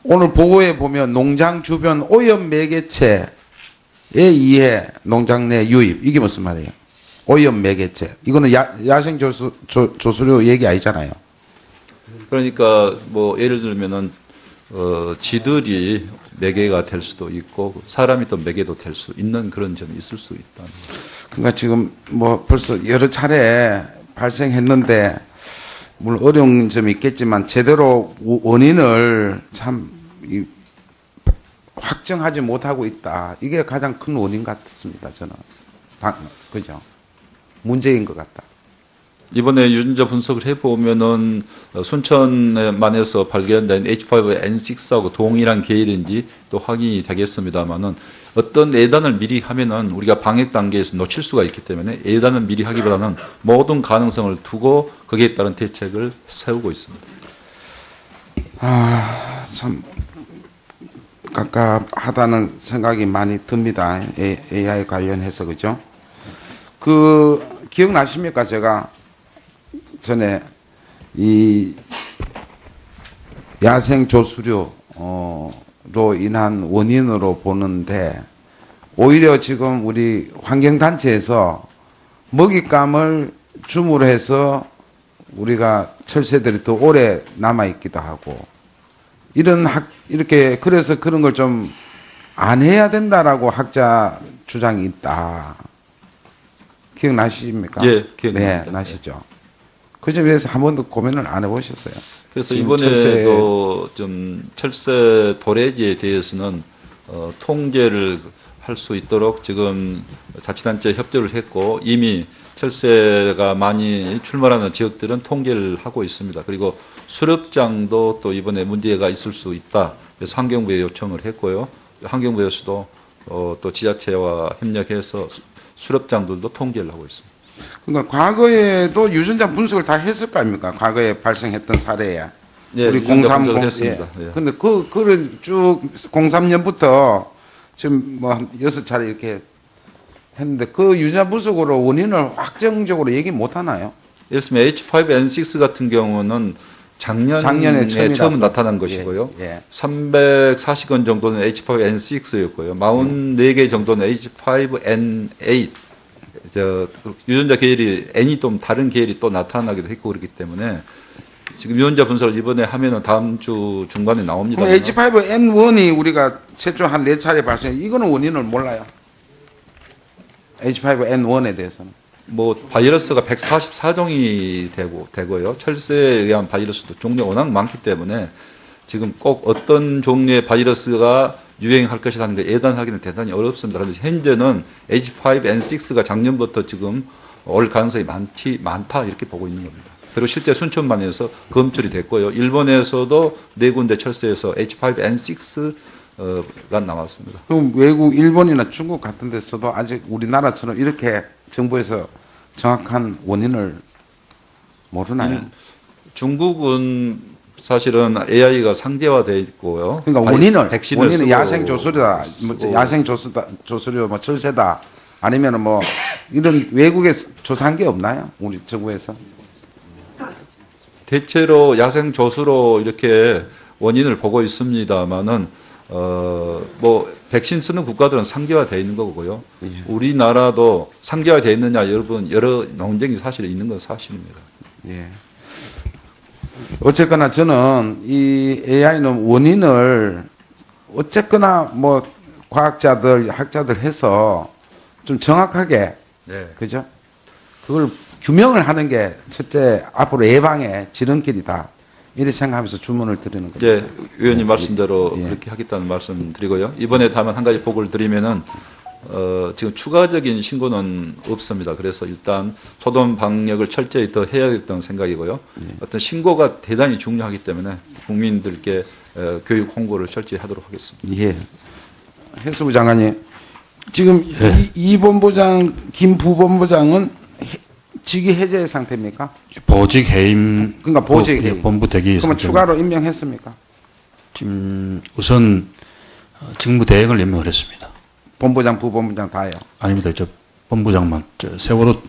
오늘 보고에 보면 농장 주변 오염 매개체에 의해 농장 내 유입 이게 무슨 말이에요? 오염 매개체 이거는 야생 조수료 얘기 아니잖아요. 그러니까 뭐 예를 들면은 쥐들이 매개가 될 수도 있고 사람이 또 매개도 될 수 있는 그런 점이 있을 수 있다. 그러니까 지금 뭐 벌써 여러 차례 발생했는데 물론 어려운 점이 있겠지만 제대로 원인을 참 확정하지 못하고 있다. 이게 가장 큰 원인 같습니다. 저는 그죠? 문제인 것 같다. 이번에 유전자 분석을 해보면은 순천만에서 발견된 H5N6하고 동일한 계열인지 또 확인이 되겠습니다만은 어떤 예단을 미리 하면은 우리가 방역 단계에서 놓칠 수가 있기 때문에 예단을 미리 하기보다는 모든 가능성을 두고 거기에 따른 대책을 세우고 있습니다. 참 깝깝하다는 생각이 많이 듭니다. AI 관련해서 그죠? 기억나십니까? 제가 전에 이 야생 조수료로 인한 원인으로 보는데 오히려 지금 우리 환경단체에서 먹잇감을 줌으로 해서 우리가 철새들이 더 오래 남아있기도 하고 이렇게 그래서 그런 걸 좀 안 해야 된다라고 학자 주장이 있다. 기억나십니까? 예, 기억납니다. 네, 나시죠. 그 점에 대해서 한 번도 고민을 안 해보셨어요? 그래서 지금 이번에도 좀 철새 도래지에 대해서는 통제를 할 수 있도록 지금 자치단체 협조를 했고 이미 철새가 많이 출몰하는 지역들은 통제를 하고 있습니다. 그리고 수렵장도 또 이번에 문제가 있을 수 있다. 그래서 환경부에 요청을 했고요. 환경부에서도 또 지자체와 협력해서 수렵장들도 통제를 하고 있습니다. 그러니까 과거에도 유전자 분석을 다 했을 거 아닙니까? 과거에 발생했던 사례에. 예, 우리 유전자 분석을 030 했습니다. 예. 예. 근데 그를 쭉 03년부터 지금 뭐 한 6차례 이렇게 했는데 그 유전자 분석으로 원인을 확정적으로 얘기 못 하나요? 예를 들면 H5N6 같은 경우는 작년에 작년에 처음 나타난 것이고요. 예. 340건 정도는 H5N6였고요. 44개 정도는 H5N8. 유전자 계열이 N이 좀 다른 계열이 또 나타나기도 했고 그렇기 때문에 지금 유전자 분석을 이번에 하면은 다음 주 중반에 나옵니다. 그럼 H5N1이 우리가 최초 한 4차례 발생, 이거는 원인을 몰라요. H5N1에 대해서는. 뭐 바이러스가 144종이 되고요. 철새에 의한 바이러스도 종류가 워낙 많기 때문에 지금 꼭 어떤 종류의 바이러스가 유행할 것이라는 게 예단하기는 대단히 어렵습니다. 그런데 현재는 H5N6가 작년부터 지금 올 가능성이 많다 이렇게 보고 있는 겁니다. 그리고 실제 순천만에서 검출이 됐고요. 일본에서도 4군데 철새에서 H5N6가 나왔습니다. 그럼 외국, 일본이나 중국 같은 데서도 아직 우리나라처럼 이렇게 정부에서 정확한 원인을 모르나요? 중국은 사실은 AI가 상대화되어 있고요. 그러니까 원인을 백신을 야생 조수료다, 뭐 야생 조수료, 뭐 철새다, 아니면 뭐 이런 외국에서 조사한 게 없나요? 우리 정부에서? 대체로 야생 조수로 이렇게 원인을 보고 있습니다만은 뭐 백신 쓰는 국가들은 상계화되어 있는 거고요. 예. 우리나라도 상계화되어 있느냐 여러분 여러 논쟁이 사실 있는 건 사실입니다. 예. 어쨌거나 저는 이 AI는 원인을 어쨌거나 뭐 과학자들, 학자들 해서 좀 정확하게 네. 그죠? 그걸 규명을 하는 게 첫째 앞으로 예방의 지름길이다. 이렇게 생각하면서 주문을 드리는 거죠. 예, 의원님 말씀대로 예. 그렇게 하겠다는 말씀 드리고요. 이번에 다만 한 가지 보고를 드리면은 지금 추가적인 신고는 없습니다. 그래서 일단 초동 방역을 철저히 더 해야겠다는 생각이고요. 어떤 신고가 대단히 중요하기 때문에 국민들께 교육 홍보를 철저히 하도록 하겠습니다. 예. 해수부 장관님, 지금 이 본부장, 김 부본부장은 직위 해제 상태입니까? 보직 해임. 그러니까 보직 해임. 본부 대기 그러면 상태입니다. 추가로 임명했습니까? 지금 우선 직무 대행을 임명을 했습니다. 본부장, 부본부장 다요. 아닙니다. 저 본부장만 세월호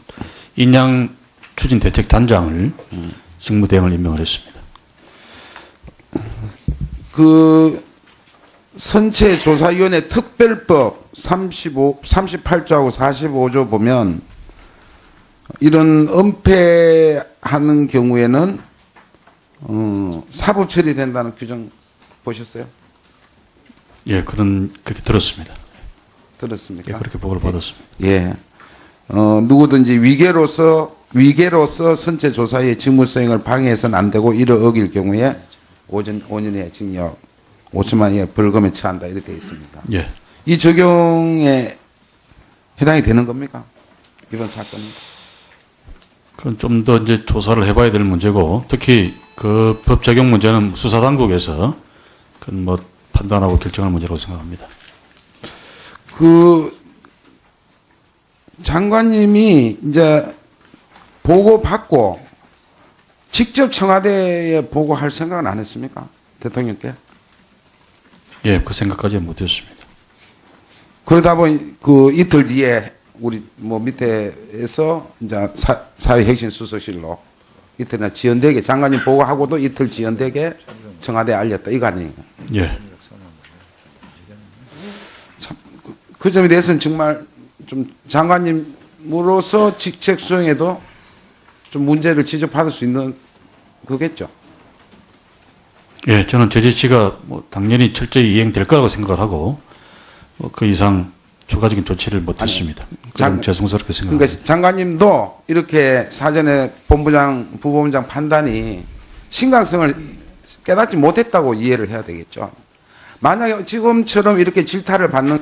인양 추진 대책 단장을 직무 대행을 임명을 했습니다. 그 선체조사위원회 특별법 38조하고 45조 보면 이런 은폐하는 경우에는 사법 처리된다는 규정 보셨어요? 예, 그렇게 들었습니다. 들었습니까? 예, 그렇게 보고를 받았습니다. 예. 누구든지 위계로서 선체 조사의 직무 수행을 방해해서는 안 되고 이를 어길 경우에 5년의 징역 5천만 원의 벌금에 처한다 이렇게 되어 있습니다. 예. 이 적용에 해당이 되는 겁니까? 이번 사건은? 그건 좀 더 이제 조사를 해봐야 될 문제고, 특히 그 법 적용 문제는 수사당국에서 그건 뭐 판단하고 결정할 문제라고 생각합니다. 그 장관님이 이제 보고 받고 직접 청와대에 보고할 생각은 안 했습니까? 대통령께? 예, 그 생각까지는 못했습니다. 그러다 보니 그 이틀 뒤에 우리 뭐 밑에서 이제 사회 혁신 수석실로 이틀이나 지연되게 장관님 보고하고도 이틀 지연되게 청와대에 알렸다 이거 아니에요? 예. 그 점에 대해서는 정말 좀 장관님으로서 직책 수행에도 좀 문제를 지적받을 수 있는 거겠죠. 예, 저는 제 지시가 뭐 당연히 철저히 이행될 거라고 생각을 하고 그 이상 추가적인 조치를 못했습니다. 그럼 죄송스럽게 생각합니다. 그러니까 장관님도 이렇게 사전에 본부장, 부본부장 판단이 심각성을 깨닫지 못했다고 이해를 해야 되겠죠. 만약에 지금처럼 이렇게 질타를 받는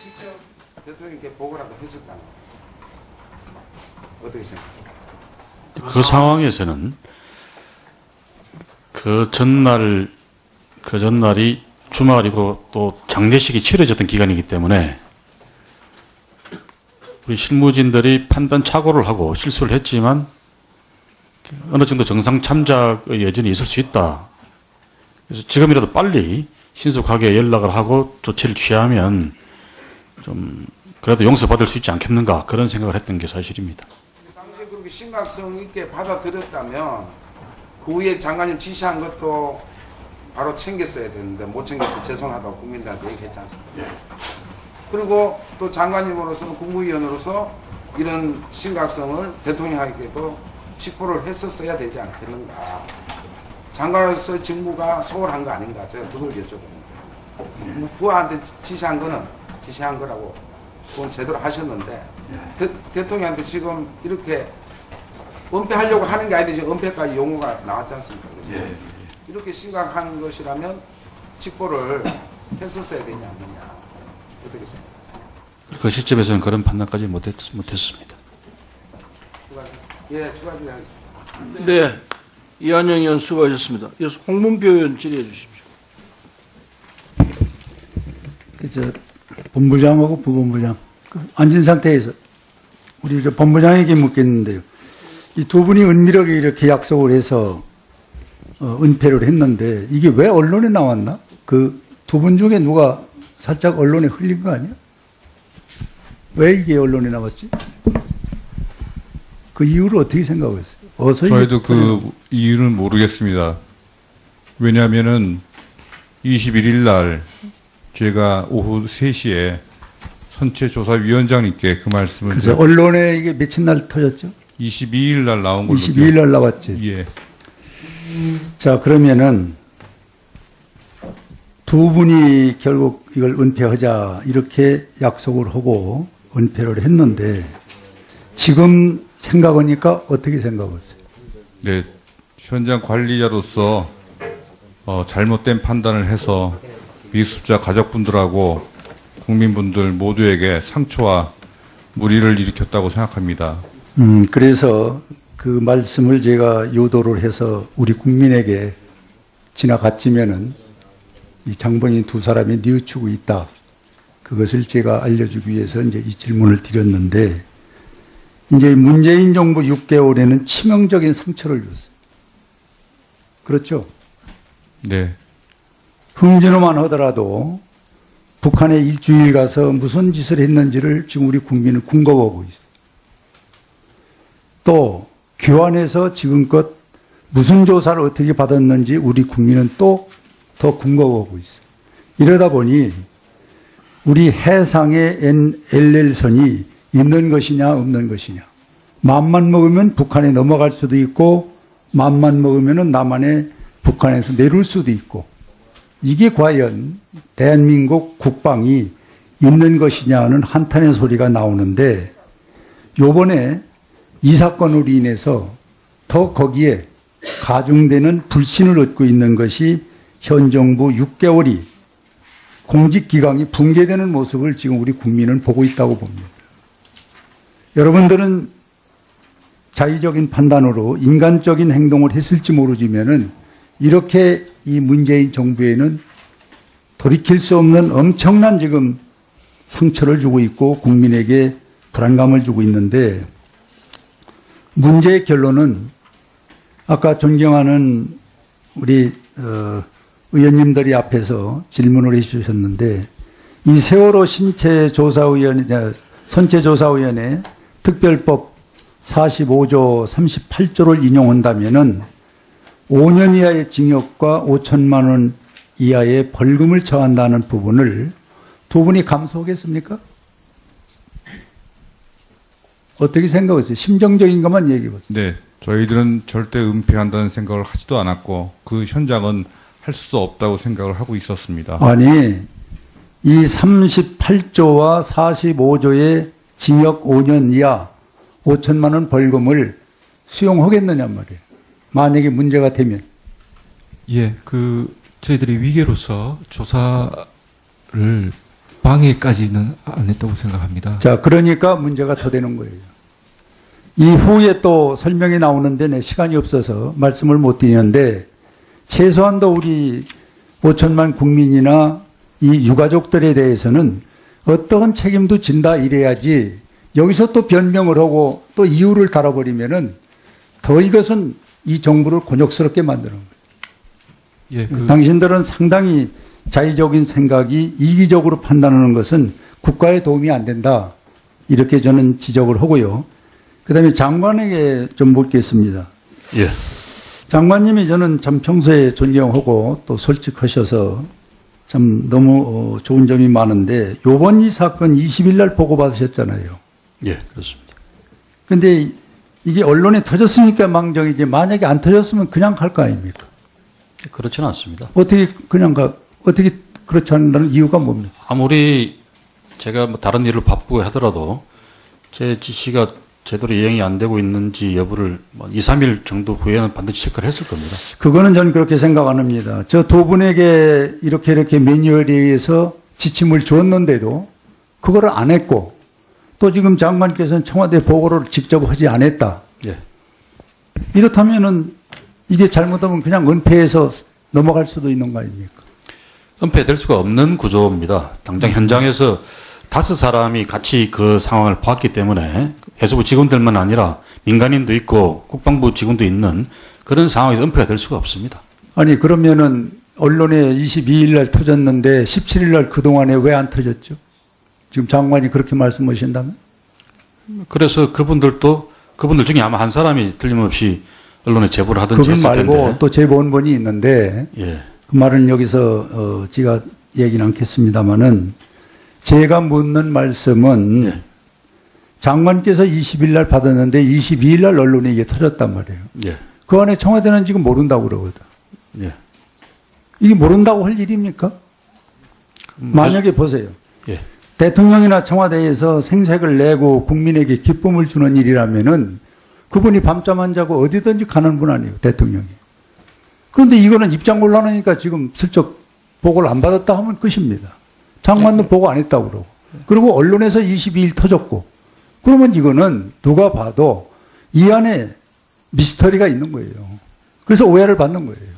직접 대통령께 보고라도 했을까요? 어떻게 생각하세요? 그 상황에서는 그 전날이 주말이고 또 장례식이 치러졌던 기간이기 때문에 우리 실무진들이 판단 착오를 하고 실수를 했지만 어느 정도 정상 참작의 여전히 있을 수 있다. 그래서 지금이라도 빨리 신속하게 연락을 하고 조치를 취하면 좀 그래도 용서받을 수 있지 않겠는가 그런 생각을 했던 게 사실입니다. 당시에 그렇게 심각성 있게 받아들였다면 그 후에 장관님 지시한 것도 바로 챙겼어야 되는데 못 챙겨서 죄송하다고 국민들한테 얘기했지 않습니까? 그리고 또 장관님으로서는 국무위원으로서 이런 심각성을 대통령에게도 직보를 했었어야 되지 않겠는가. 장관으로서 직무가 소홀한 거 아닌가. 제가 그걸 여쭤보는데 부하한테 지시한 거라고 그건 제대로 하셨는데 대통령한테 지금 이렇게 은폐하려고 하는 게 아닌데 지금 은폐까지 용어가 나왔지 않습니까? 이렇게 심각한 것이라면 직보를 했었어야 되지 않느냐. 어떻게 생각하세요? 그 시점에서는 그런 판단까지 못했습니다. 예, 추가 질의하겠습니다. 네. 이한영 의원 수고하셨습니다. 이어서 홍문표 의원 질의해 주십시오. 본부장하고 부본부장 앉은 상태에서 우리 본부장에게 묻겠는데요. 이 두 분이 은밀하게 이렇게 약속을 해서 은폐를 했는데 이게 왜 언론에 나왔나? 그 두 분 중에 누가 살짝 언론에 흘린 거 아니야? 왜 이게 언론에 나왔지? 그 이유를 어떻게 생각하세요? 저희도 그 이유는 모르겠습니다. 왜냐하면은 21일 날 제가 오후 3시에 선체조사위원장님께 그 말씀을 그래서 언론에 이게 며칠 날 터졌죠? 22일 날 나온 걸로 22일 날 나왔지. 예. 자, 그러면은 두 분이 결국 이걸 은폐하자 이렇게 약속을 하고 은폐를 했는데 지금 생각하니까 어떻게 생각하세요? 네, 현장 관리자로서 잘못된 판단을 해서 미수자 가족분들하고 국민분들 모두에게 상처와 무리를 일으켰다고 생각합니다. 그래서 그 말씀을 제가 요도를 해서 우리 국민에게 지나갔지면은 이 장본인 두 사람이 뉘우치고 있다. 그것을 제가 알려주기 위해서 이제 이 질문을 드렸는데, 이제 문재인 정부 6개월에는 치명적인 상처를 줬어요. 그렇죠? 네. 흥진호만 하더라도 북한에 일주일 가서 무슨 짓을 했는지를 지금 우리 국민은 궁금하고 있어요. 또 교환해서 지금껏 무슨 조사를 어떻게 받았는지 우리 국민은 또 더 궁금하고 있어요. 이러다 보니 우리 해상의 LL선이 있는 것이냐 없는 것이냐. 맘만 먹으면 북한에 넘어갈 수도 있고 맘만 먹으면 남한에 북한에서 내릴 수도 있고, 이게 과연 대한민국 국방이 있는 것이냐는 한탄의 소리가 나오는데, 요번에 이 사건으로 인해서 더 거기에 가중되는 불신을 얻고 있는 것이 현 정부 6개월이 공직기강이 붕괴되는 모습을 지금 우리 국민은 보고 있다고 봅니다. 여러분들은 자의적인 판단으로 인간적인 행동을 했을지 모르지만은 이렇게 이 문재인 정부에는 돌이킬 수 없는 엄청난 지금 상처를 주고 있고 국민에게 불안감을 주고 있는데, 문제의 결론은 아까 존경하는 우리 의원님들이 앞에서 질문을 해주셨는데, 이 세월호 선체조사위원회 특별법 45조 38조를 인용한다면은 5년 이하의 징역과 5천만 원 이하의 벌금을 처한다는 부분을 두 분이 감수하겠습니까? 어떻게 생각하세요? 심정적인 것만 얘기해 보세요. 네, 저희들은 절대 은폐한다는 생각을 하지도 않았고 그 현장은 할 수 없다고 생각을 하고 있었습니다. 아니, 이 38조와 45조의 징역 5년 이하 5천만 원 벌금을 수용하겠느냐 말이에요. 만약에 문제가 되면. 예, 저희들이 위계로서 조사를 방해까지는 안 했다고 생각합니다. 자, 그러니까 문제가 더 되는 거예요. 이후에 또 설명이 나오는데 내 시간이 없어서 말씀을 못 드리는데 최소한도 우리 5천만 국민이나 이 유가족들에 대해서는 어떠한 책임도 진다 이래야지 여기서 또 변명을 하고 또 이유를 달아버리면은 더 이것은 이 정부를 곤욕스럽게 만드는 거예요. 예, 당신들은 상당히 자의적인 생각이 이기적으로 판단하는 것은 국가에 도움이 안 된다. 이렇게 저는 지적을 하고요. 그 다음에 장관에게 좀 묻겠습니다. 예. 장관님이 저는 참 평소에 존경하고 또 솔직하셔서 참 너무 좋은 점이 많은데 요번 이 사건 20일 날 보고받으셨잖아요. 예, 그렇습니다. 근데 이게 언론에 터졌으니까 망정이지 만약에 안 터졌으면 그냥 갈 거 아닙니까? 그렇지는 않습니다. 어떻게 그냥 어떻게 그렇지 않는다는 이유가 뭡니까? 아무리 제가 뭐 다른 일을 바쁘고 하더라도 제 지시가 제대로 이행이 안 되고 있는지 여부를 2, 3일 정도 후에는 반드시 체크를 했을 겁니다. 그거는 저는 그렇게 생각 안 합니다. 저 두 분에게 이렇게 매뉴얼에 의해서 지침을 주었는데도 그거를 안 했고 또 지금 장관께서는 청와대 보고를 직접 하지 않았다. 예. 이렇다면은 이게 잘못하면 그냥 은폐해서 넘어갈 수도 있는 거 아닙니까? 은폐될 수가 없는 구조입니다. 당장 현장에서 5사람이 같이 그 상황을 봤기 때문에 해수부 직원들만 아니라 민간인도 있고 국방부 직원도 있는 그런 상황에서 은폐가 될 수가 없습니다. 아니 그러면은 언론에 22일 날 터졌는데 17일 날 그동안에 왜 안 터졌죠? 지금 장관이 그렇게 말씀하신다면? 그래서 그분들 중에 아마 한 사람이 틀림없이 언론에 제보를 하든지 그분 했을 텐데. 말고 또 제보원분이 있는데 예. 그 말은 여기서 제가 얘기는 않겠습니다마는 제가 묻는 말씀은 예. 장관께서 20일 날 받았는데 22일 날 언론에 이게 터졌단 말이에요. 예. 그 안에 청와대는 지금 모른다고 그러거든. 예. 이게 모른다고 할 일입니까? 만약에 보세요. 예. 대통령이나 청와대에서 생색을 내고 국민에게 기쁨을 주는 일이라면은 그분이 밤잠 안 자고 어디든지 가는 분 아니에요, 대통령이. 그런데 이거는 입장 곤란하니까 지금 슬쩍 보고를 안 받았다 하면 끝입니다. 장관도 보고 안 했다고 그러고. 그리고 언론에서 22일 터졌고. 그러면 이거는 누가 봐도 이 안에 미스터리가 있는 거예요. 그래서 오해를 받는 거예요.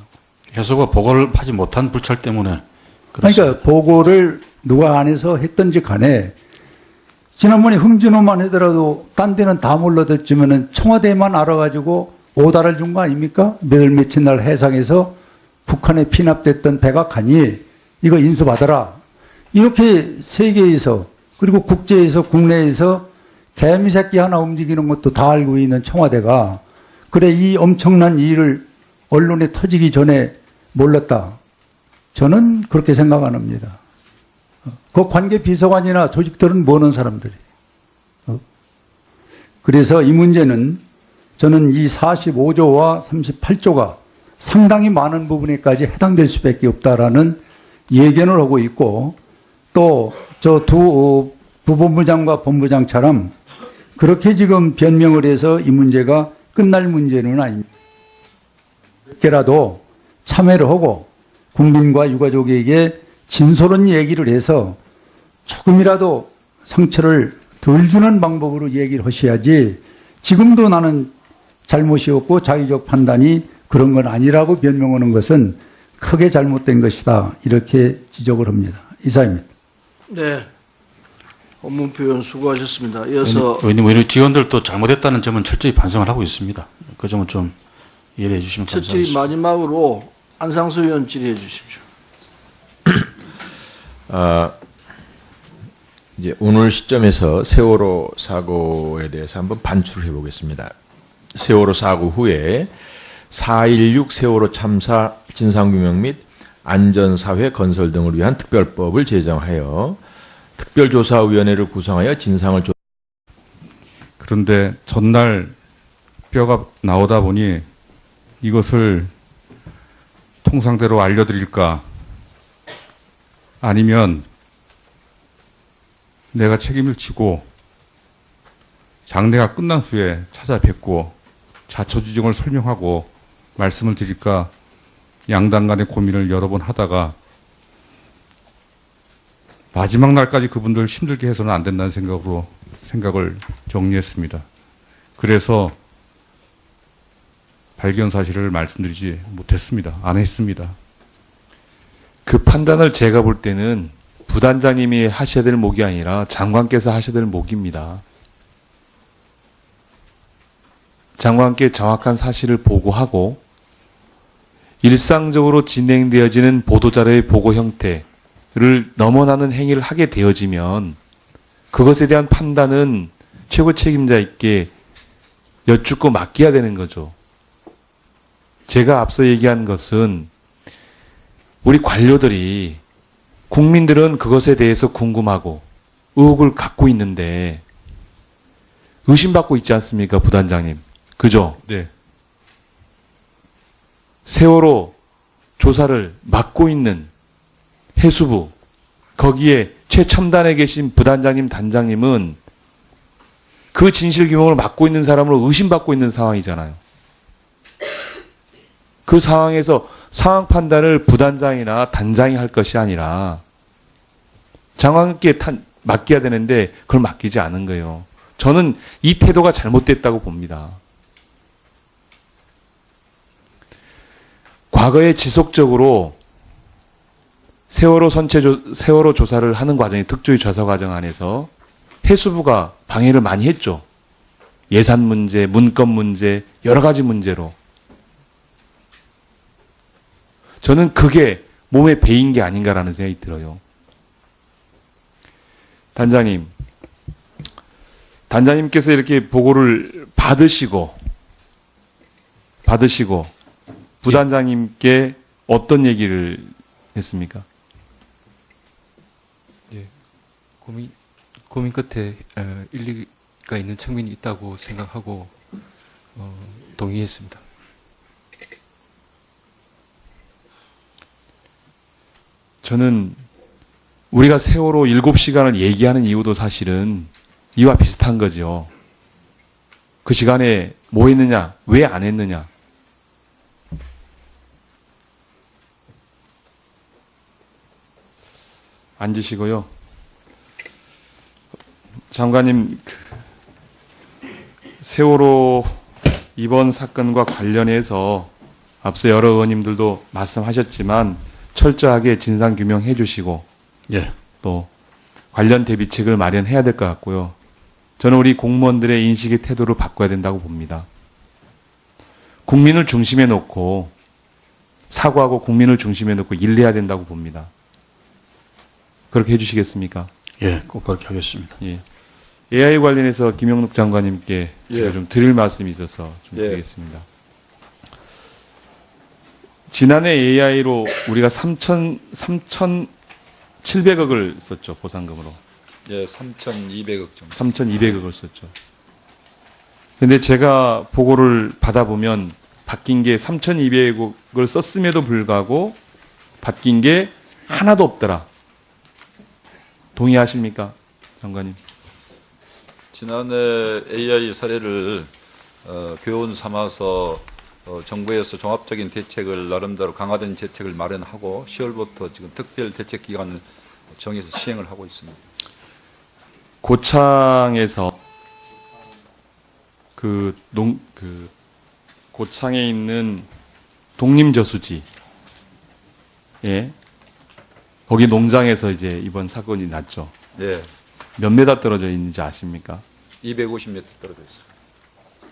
해수부가 보고를 하지 못한 불찰 때문에 그러니까 보고를 누가 안에서 했든지 간에 지난번에 흥진호만 하더라도 딴 데는 다 몰라듣지만은 청와대만 알아가지고 오다를 준 거 아닙니까? 몇월 며칠 날 해상에서 북한에 피납됐던 백악관이 이거 인수받아라. 이렇게 세계에서 그리고 국제에서 국내에서 개미새끼 하나 움직이는 것도 다 알고 있는 청와대가 그래 이 엄청난 일을 언론에 터지기 전에 몰랐다. 저는 그렇게 생각 안 합니다. 그 관계 비서관이나 조직들은 모르는 사람들이에요. 그래서 이 문제는 저는 이 45조와 38조가 상당히 많은 부분에까지 해당될 수밖에 없다라는 예견을 하고 있고 또 저 두 부본부장과 본부장처럼 그렇게 지금 변명을 해서 이 문제가 끝날 문제는 아닙니다. 몇 개라도 참여를 하고 국민과 유가족에게 진솔한 얘기를 해서 조금이라도 상처를 덜 주는 방법으로 얘기를 하셔야지 지금도 나는 잘못이었고 자의적 판단이 그런 건 아니라고 변명하는 것은 크게 잘못된 것이다. 이렇게 지적을 합니다. 이사입니다. 네. 원문표 의원 수고하셨습니다. 이어서 의원님, 우리 직원들도 잘못했다는 점은 철저히 반성을 하고 있습니다. 그 점은 좀 이해해 주시면 첫째 감사하겠습니다. 마지막으로 안상수 의원 질의해 주십시오. 이제 오늘 시점에서 세월호 사고에 대해서 한번 반출해 보겠습니다. 세월호 사고 후에 4.16 세월호 참사 진상규명 및 안전사회 건설 등을 위한 특별법을 제정하여 특별조사위원회를 구성하여 진상을 그런데 전날 뼈가 나오다 보니 이것을 통상대로 알려드릴까 아니면 내가 책임을 지고 장례가 끝난 후에 찾아뵙고 자초지종을 설명하고 말씀을 드릴까 양당 간의 고민을 여러 번 하다가 마지막 날까지 그분들 힘들게 해서는 안 된다는 생각을 정리했습니다. 그래서 발견 사실을 말씀드리지 못했습니다. 안 했습니다. 그 판단을 제가 볼 때는 부단장님이 하셔야 될 목이 아니라 장관께서 하셔야 될 목입니다. 장관께 정확한 사실을 보고하고 일상적으로 진행되어지는 보도자료의 보고 형태를 넘어나는 행위를 하게 되어지면 그것에 대한 판단은 최고 책임자에게 여쭙고 맡겨야 되는 거죠. 제가 앞서 얘기한 것은 우리 관료들이 국민들은 그것에 대해서 궁금하고 의혹을 갖고 있는데 의심받고 있지 않습니까, 부단장님? 그죠? 네. 세월호 조사를 맡고 있는 해수부, 거기에 최첨단에 계신 부단장님, 단장님은 그 진실규명을 맡고 있는 사람으로 의심받고 있는 상황이잖아요. 그 상황에서 상황 판단을 부단장이나 단장이 할 것이 아니라 장관께 맡겨야 되는데 그걸 맡기지 않은 거예요. 저는 이 태도가 잘못됐다고 봅니다. 과거에 지속적으로 세월호 조사를 하는 과정에 특조위 조사 과정 안에서 해수부가 방해를 많이 했죠. 예산 문제, 문건 문제, 여러 가지 문제로. 저는 그게 몸에 배인 게 아닌가라는 생각이 들어요. 단장님께서 이렇게 보고를 받으시고 부단장님께 어떤 얘기를 했습니까? 예, 고민 끝에 일리가 있는 측면이 있다고 생각하고 동의했습니다. 저는 우리가 세월호 7시간을 얘기하는 이유도 사실은 이와 비슷한 거죠. 그 시간에 뭐 했느냐, 왜 안 했느냐. 앉으시고요. 장관님, 세월호 이번 사건과 관련해서 앞서 여러 의원님들도 말씀하셨지만 철저하게 진상규명해 주시고 예. 또 관련 대비책을 마련해야 될 것 같고요. 저는 우리 공무원들의 인식의 태도를 바꿔야 된다고 봅니다. 국민을 중심에 놓고 사과하고 국민을 중심에 놓고 일해야 된다고 봅니다. 그렇게 해주시겠습니까? 예, 꼭 그렇게 하겠습니다. 예. AI 관련해서 김영록 장관님께 제가 좀 드릴 말씀이 있어서 좀 드리겠습니다. 지난해 AI로 우리가 3,700억을 썼죠, 보상금으로. 예, 3,200억 정도. 3,200억을 썼죠. 근데 제가 보고를 받아보면 바뀐 게 3,200억을 썼음에도 불구하고 바뀐 게 하나도 없더라. 동의하십니까, 장관님? 지난해 AI 사례를 교훈 삼아서 정부에서 종합적인 대책을 나름대로 강화된 대책을 마련하고 10월부터 지금 특별 대책 기간을 정해서 시행을 하고 있습니다. 고창에서 고창에 있는 독림저수지, 예, 거기 농장에서 이제 이번 사건이 났죠. 네, 몇 메다 떨어져 있는지 아십니까? 250m 떨어져 있습니다.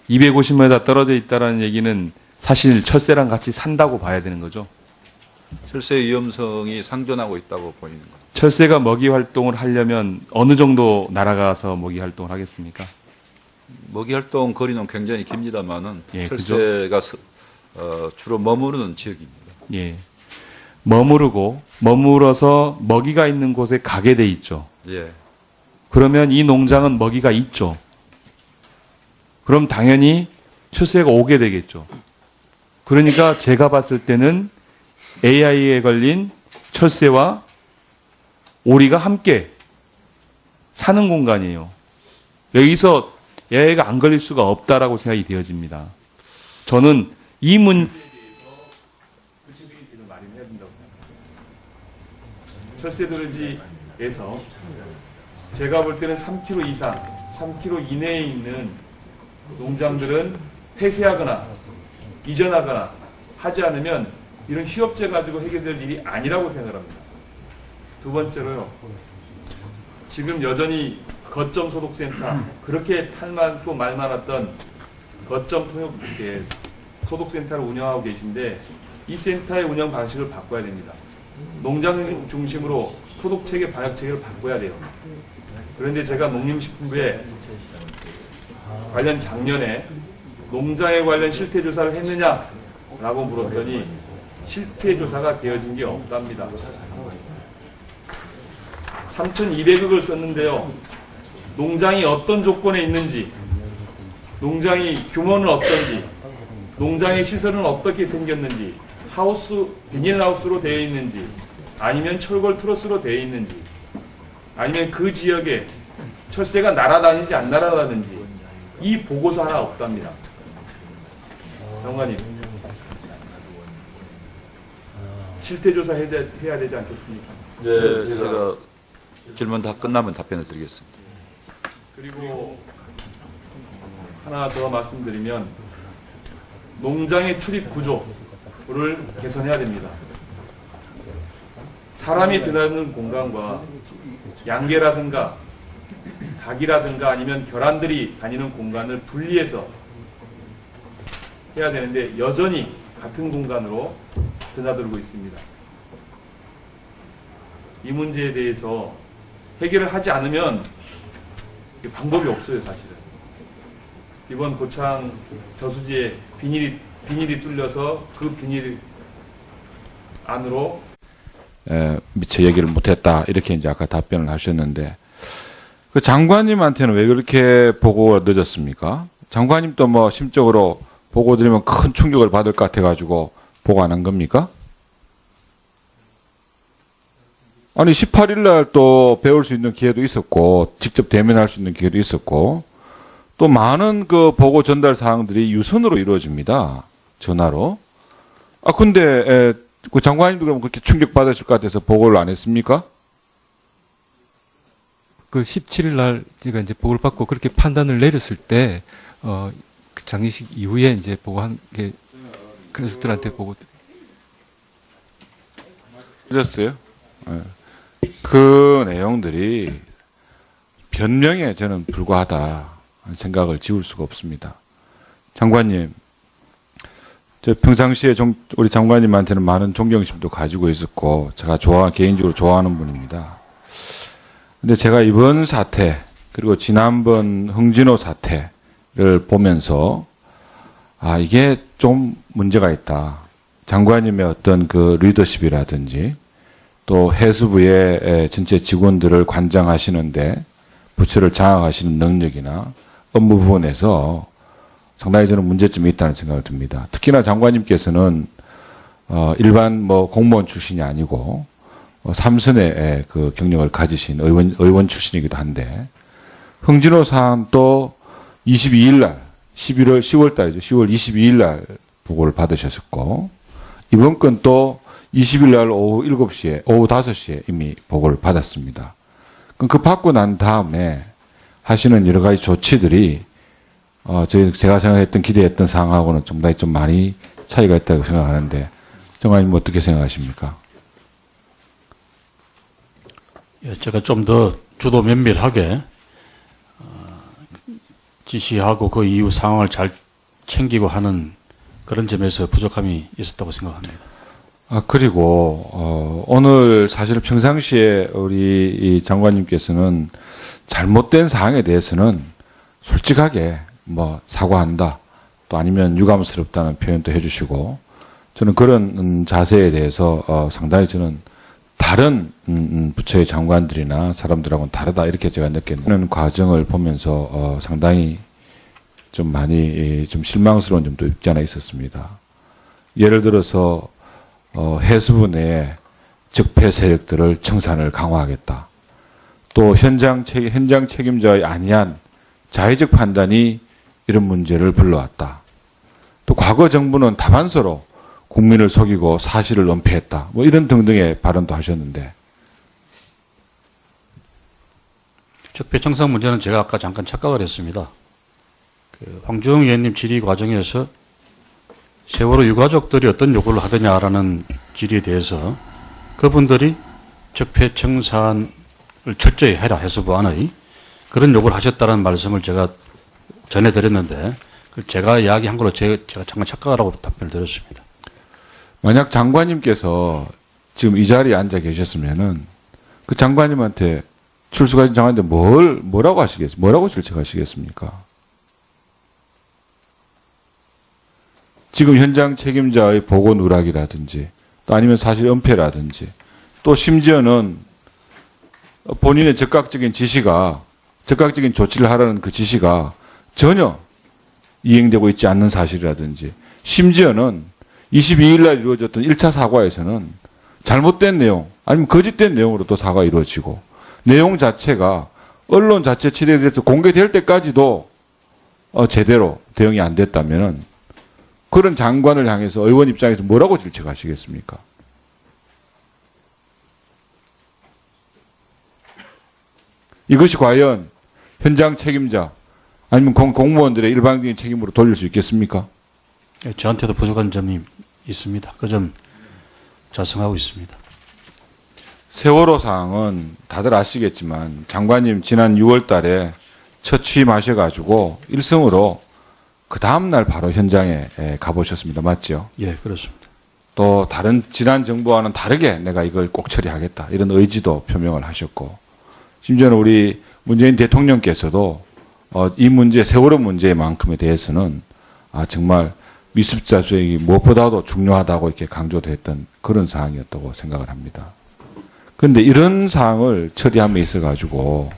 250m 떨어져 있다는 얘기는 사실 철새랑 같이 산다고 봐야 되는 거죠. 철새 위험성이 상존하고 있다고 보이는 거죠. 철새가 먹이 활동을 하려면 어느 정도 날아가서 먹이 활동을 하겠습니까? 먹이 활동 거리는 굉장히 깁니다만은 예, 철새가 주로 머무르는 지역입니다. 예. 머물어서 먹이가 있는 곳에 가게 돼 있죠. 예. 그러면 이 농장은 먹이가 있죠. 그럼 당연히 철새가 오게 되겠죠. 그러니까 제가 봤을 때는 AI에 걸린 철새와 오리가 함께 사는 공간이에요. 여기서 AI가 안 걸릴 수가 없다라고 생각이 되어집니다. 저는 이 문제에 대해서 구체적인 대책을 마련해야 된다고 생각합니다. 철새들지에서 제가 볼 때는 3km 이상, 3km 이내에 있는 농장들은 폐쇄하거나 이전하거나 하지 않으면 이런 휴업제 가지고 해결될 일이 아니라고 생각합니다. 두 번째로요. 지금 여전히 거점 소독센터, 그렇게 탈 많고 말 많았던 거점 통역 소독센터를 운영하고 계신데 이 센터의 운영 방식을 바꿔야 됩니다. 농장 중심으로 소독체계, 방역체계를 바꿔야 돼요. 그런데 제가 농림식품부에 관련 작년에 농장에 관련 실태조사를 했느냐라고 물었더니 실태조사가 되어진 게 없답니다. 3,200억을 썼는데요. 농장이 어떤 조건에 있는지, 농장이 규모는 어떤지, 농장의 시설은 어떻게 생겼는지, 비닐하우스로 되어 있는지, 아니면 철골 트러스로 되어 있는지, 아니면 그 지역에 철새가 날아다니지 안 날아다니는지 이 보고서 하나 없답니다. 장관님, 실태조사 해야 되지 않겠습니까? 네, 제가 질문 다 끝나면 답변을 드리겠습니다. 그리고 하나 더 말씀드리면 농장의 출입 구조를 개선해야 됩니다. 사람이 들어가는 공간과 양계라든가 닭이라든가 아니면 계란들이 다니는 공간을 분리해서 해야 되는데 여전히 같은 공간으로 드나들고 있습니다. 이 문제에 대해서 해결을 하지 않으면 방법이 없어요, 사실은. 이번 고창 저수지에 비닐이 뚫려서 그 비닐 안으로 미처 얘기를 못했다 이렇게 이제 아까 답변을 하셨는데 그 장관님한테는 왜 그렇게 보고가 늦었습니까? 장관님도 뭐 심적으로 보고 드리면 큰 충격을 받을 것 같아가지고 보고 안 한 겁니까? 아니 18일 날 또 배울 수 있는 기회도 있었고 직접 대면할 수 있는 기회도 있었고 또 많은 그 보고 전달 사항들이 유선으로 이루어집니다. 전화로. 아 근데 그 장관님도 그럼 그렇게 충격 받으실 것 같아서 보고를 안 했습니까? 그 17일 날 제가 이제 보고를 받고 그렇게 판단을 내렸을 때, 그 장례식 이후에 이제 보고한 게 가족들한테 보고. 늦었어요? 그 내용들이 변명에 저는 불과하다 하는 생각을 지울 수가 없습니다. 장관님, 저 평상시에 우리 장관님한테는 많은 존경심도 가지고 있었고 제가 개인적으로 좋아하는 분입니다. 근데 제가 이번 사태 그리고 지난번 흥진호 사태를 보면서 이게 좀 문제가 있다. 장관님의 어떤 그 리더십이라든지 또 해수부의 전체 직원들을 관장하시는데 부처를 장악하시는 능력이나 업무 부분에서 상당히 저는 문제점이 있다는 생각을 듭니다. 특히나 장관님께서는 일반 공무원 출신이 아니고 삼선의 그 경력을 가지신 의원 출신이기도 한데 흥진호 사안도 22일 날 10월 달이죠. 10월 22일 날 보고를 받으셨었고 이번 건 또 20일 날 오후 5시에 이미 보고를 받았습니다. 그럼 그 받고 난 다음에 하시는 여러 가지 조치들이 제가 생각했던 기대했던 상황하고는 좀 많이 차이가 있다고 생각하는데 정관님 어떻게 생각하십니까? 예, 제가 좀 더 주도 면밀하게 지시하고 그 이후 상황을 잘 챙기고 하는 그런 점에서 부족함이 있었다고 생각합니다. 그리고 오늘 사실 평상시에 우리 이 장관님께서는 잘못된 사항에 대해서는 솔직하게 사과한다 또 아니면 유감스럽다는 표현도 해주시고 저는 그런 자세에 대해서 상당히 저는 다른 부처의 장관들이나 사람들하고는 다르다 이렇게 제가 느끼는 과정을 보면서 상당히 좀 많이 좀 실망스러운 점도 있지 않아 있었습니다. 예를 들어서 해수부 내에 적폐 세력들을 청산을 강화하겠다. 또 현장 책임자의 아니한 자의적 판단이 이런 문제를 불러왔다. 또 과거 정부는 다반서로 국민을 속이고 사실을 은폐했다. 뭐 이런 등등의 발언도 하셨는데 적폐 청산 문제는 제가 아까 잠깐 착각을 했습니다. 황주영 의원님 질의 과정에서 세월호 유가족들이 어떤 요구를 하느냐라는 질의에 대해서 그분들이 적폐 청산을 철저히 해라 해수부 안의 그런 요구를 하셨다는 말씀을 제가 전해드렸는데 제가 이야기한 걸로 제가 잠깐 착각을 하고 답변을 드렸습니다. 만약 장관님께서 지금 이 자리에 앉아 계셨으면은 그 장관님한테 출석하신 장관님한테 뭐라고 질책하시겠습니까? 지금 현장 책임자의 보고 누락이라든지 또 아니면 사실 은폐라든지 또 심지어는 본인의 적극적인 조치를 하라는 그 지시가 전혀 이행되고 있지 않는 사실이라든지 심지어는 22일 날 이루어졌던 1차 사과에서는 잘못된 내용 아니면 거짓된 내용으로 또 사과가 이루어지고 내용 자체가 언론 자체 취재에 대해서 공개될 때까지도 제대로 대응이 안 됐다면은 그런 장관을 향해서 의원 입장에서 뭐라고 질책하시겠습니까? 이것이 과연 현장 책임자 아니면 공무원들의 일방적인 책임으로 돌릴 수 있겠습니까? 저한테도 부족한 점이 있습니다. 그 점 자성하고 있습니다. 세월호 사항은 다들 아시겠지만 장관님 지난 6월 달에 첫 취임하셔가지고 일성으로 그 다음날 바로 현장에 가보셨습니다. 맞죠? 예, 그렇습니다. 또 다른 지난 정부와는 다르게 내가 이걸 꼭 처리하겠다 이런 의지도 표명을 하셨고 심지어는 우리 문재인 대통령께서도 이 문제 세월호 문제만큼에 대해서는 정말 미습자 수행이 무엇보다도 중요하다고 이렇게 강조됐던 그런 사항이었다고 생각을 합니다. 그런데 이런 사항을 처리함에 있어가지고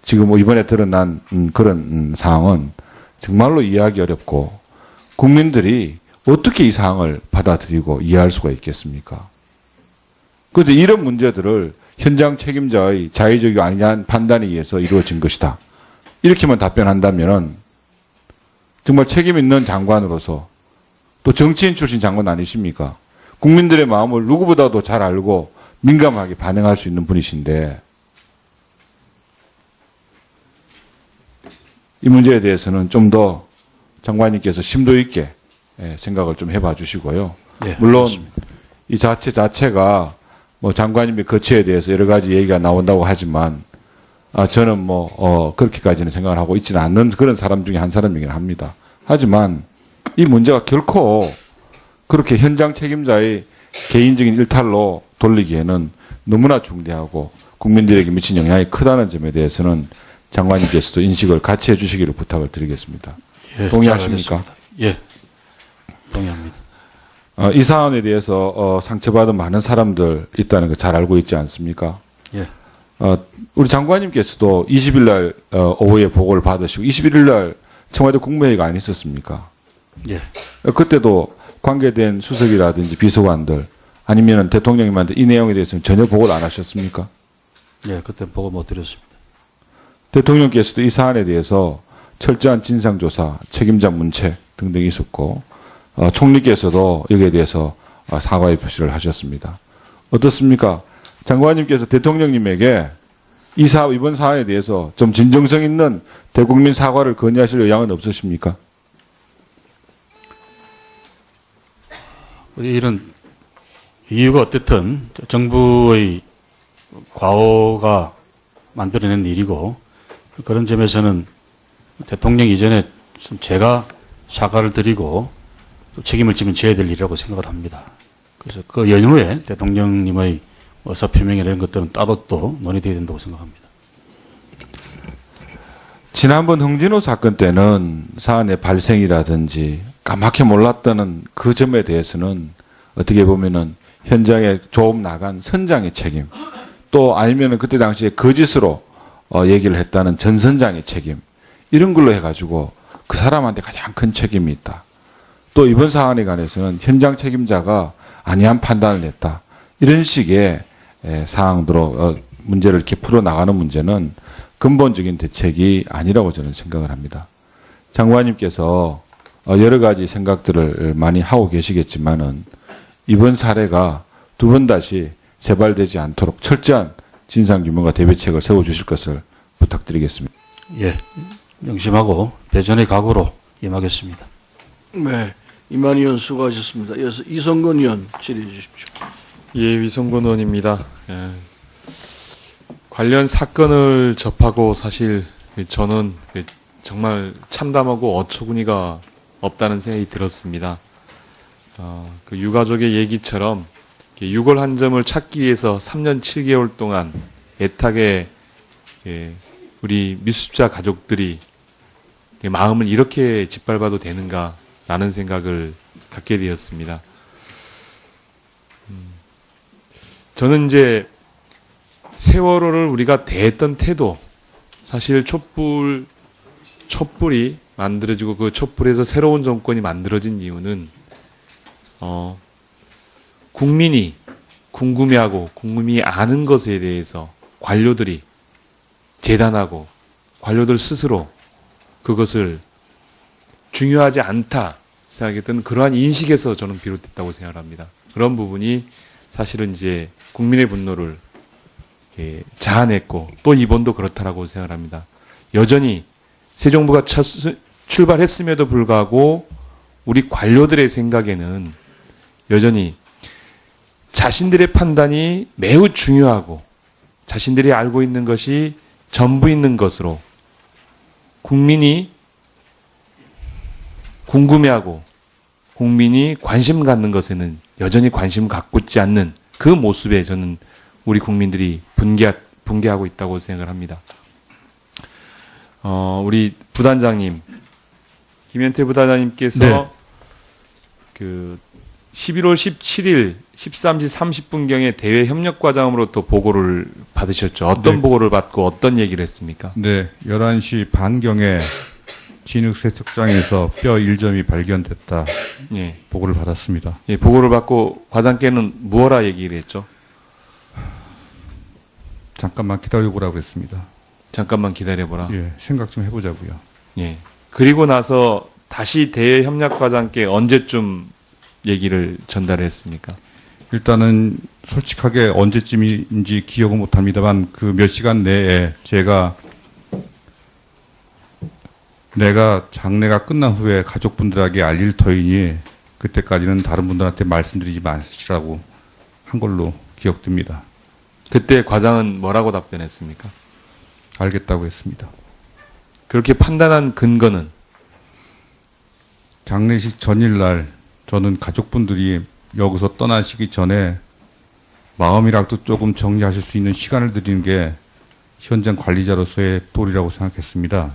지금 이번에 드러난 그런 사항은 정말로 이해하기 어렵고 국민들이 어떻게 이 사항을 받아들이고 이해할 수가 있겠습니까? 그런데 이런 문제들을 현장 책임자의 자의적이고 아니한 판단에 의해서 이루어진 것이다. 이렇게만 답변한다면 정말 책임 있는 장관으로서 또 정치인 출신 장관 아니십니까? 국민들의 마음을 누구보다도 잘 알고 민감하게 반응할 수 있는 분이신데 이 문제에 대해서는 좀 더 장관님께서 심도 있게 생각을 좀 해봐 주시고요. 네, 물론 그렇습니다. 이 자체가 뭐 장관님의 거취에 대해서 여러 가지 얘기가 나온다고 하지만 저는 그렇게까지는 생각을 하고 있지는 않는 그런 사람 중에 한 사람이긴 합니다. 하지만 이 문제가 결코 그렇게 현장 책임자의 개인적인 일탈로 돌리기에는 너무나 중대하고 국민들에게 미친 영향이 크다는 점에 대해서는 장관님께서도 인식을 같이 해주시기를 부탁을 드리겠습니다. 예, 동의하십니까? 예, 동의합니다. 이 사안에 대해서 상처받은 많은 사람들 있다는 거 잘 알고 있지 않습니까? 예. 우리 장관님께서도 20일 날 오후에 보고를 받으시고 21일 날 청와대 국무회의가 안 있었습니까? 예. 그때도 관계된 수석이라든지 비서관들 아니면 대통령님한테 이 내용에 대해서는 전혀 보고를 안 하셨습니까? 예, 그때 보고 못 드렸습니다. 대통령께서도 이 사안에 대해서 철저한 진상조사, 책임자 문책 등등이 있었고 총리께서도 여기에 대해서 사과의 표시를 하셨습니다. 어떻습니까? 장관님께서 대통령님에게 이번 사안에 대해서 좀 진정성 있는 대국민 사과를 건의하실 의향은 없으십니까? 이런 이유가 어쨌든 정부의 과오가 만들어낸 일이고 그런 점에서는 대통령 이전에 제가 사과를 드리고 또 책임을 지면 져야 될 일이라고 생각을 합니다. 그래서 그 연후에 대통령님의 의사표명이라는 것들은 따로 또 논의되어야 된다고 생각합니다. 지난번 흥진호 사건 때는 사안의 발생이라든지 까맣게 몰랐다는 그 점에 대해서는 어떻게 보면은 현장에 조금 나간 선장의 책임, 또 아니면은 그때 당시에 거짓으로 얘기를 했다는 전 선장의 책임, 이런 걸로 해가지고 그 사람한테 가장 큰 책임이 있다. 또 이번 사안에 관해서는 현장 책임자가 아니한 판단을 냈다. 이런 식의 사항으로 문제를 이렇게 풀어나가는 문제는 근본적인 대책이 아니라고 저는 생각을 합니다. 장관님께서 여러 가지 생각들을 많이 하고 계시겠지만은 이번 사례가 두 번 다시 재발되지 않도록 철저한 진상규명과 대비책을 세워주실 것을 부탁드리겠습니다. 예, 명심하고 배전의 각오로 임하겠습니다. 네, 이만 의원 수고하셨습니다. 이어서 이성근 의원 질의해 주십시오. 예, 위성근 의원입니다. 예. 관련 사건을 접하고 사실 저는 정말 참담하고 어처구니가 없다는 생각이 들었습니다. 그 유가족의 얘기처럼 유골 한 점을 찾기 위해서 3년 7개월 동안 애타게 우리 미수습자 가족들이 마음을 이렇게 짓밟아도 되는가라는 생각을 갖게 되었습니다. 저는 이제 세월호를 우리가 대했던 태도, 사실 촛불이 만들어지고 그 촛불에서 새로운 정권이 만들어진 이유는 국민이 궁금해하고 국민이 아는 것에 대해서 관료들이 재단하고 관료들 스스로 그것을 중요하지 않다 생각했던 그러한 인식에서 저는 비롯됐다고 생각합니다. 그런 부분이 사실은 이제 국민의 분노를 자아냈고 또 이번도 그렇다라고 생각합니다. 여전히 새 정부가 출발했음에도 불구하고 우리 관료들의 생각에는 여전히 자신들의 판단이 매우 중요하고 자신들이 알고 있는 것이 전부 있는 것으로 국민이 궁금해하고 국민이 관심 갖는 것에는 여전히 관심 갖고 있지 않는 그 모습에 저는 우리 국민들이 분개하고 있다고 생각을 합니다. 우리 부단장님, 김현태 부단장님께서 네. 그 11월 17일 13시 30분경에 대외 협력과장으로부터 보고를 받으셨죠. 어떤 네. 보고를 받고 어떤 얘기를 했습니까? 네, 11시 반경에 진흙세척장에서 뼈 1점이 발견됐다. 예. 보고를 받았습니다. 예, 보고를 받고 과장께는 무엇라 얘기를 했죠? 잠깐만 기다려보라고 했습니다. 잠깐만 기다려보라. 예, 생각 좀 해보자고요. 예. 그리고 나서 다시 대외 협력과장께 언제쯤 얘기를 전달했습니까? 일단은 솔직하게 언제쯤인지 기억은 못합니다만 그 몇 시간 내에 내가 장례가 끝난 후에 가족분들에게 알릴 터이니 그때까지는 다른 분들한테 말씀드리지 마시라고 한 걸로 기억됩니다. 그때 과장은 뭐라고 답변했습니까? 알겠다고 했습니다. 그렇게 판단한 근거는? 장례식 전일날 저는 가족분들이 여기서 떠나시기 전에 마음이라도 조금 정리하실 수 있는 시간을 드리는 게 현장 관리자로서의 도리라고 생각했습니다.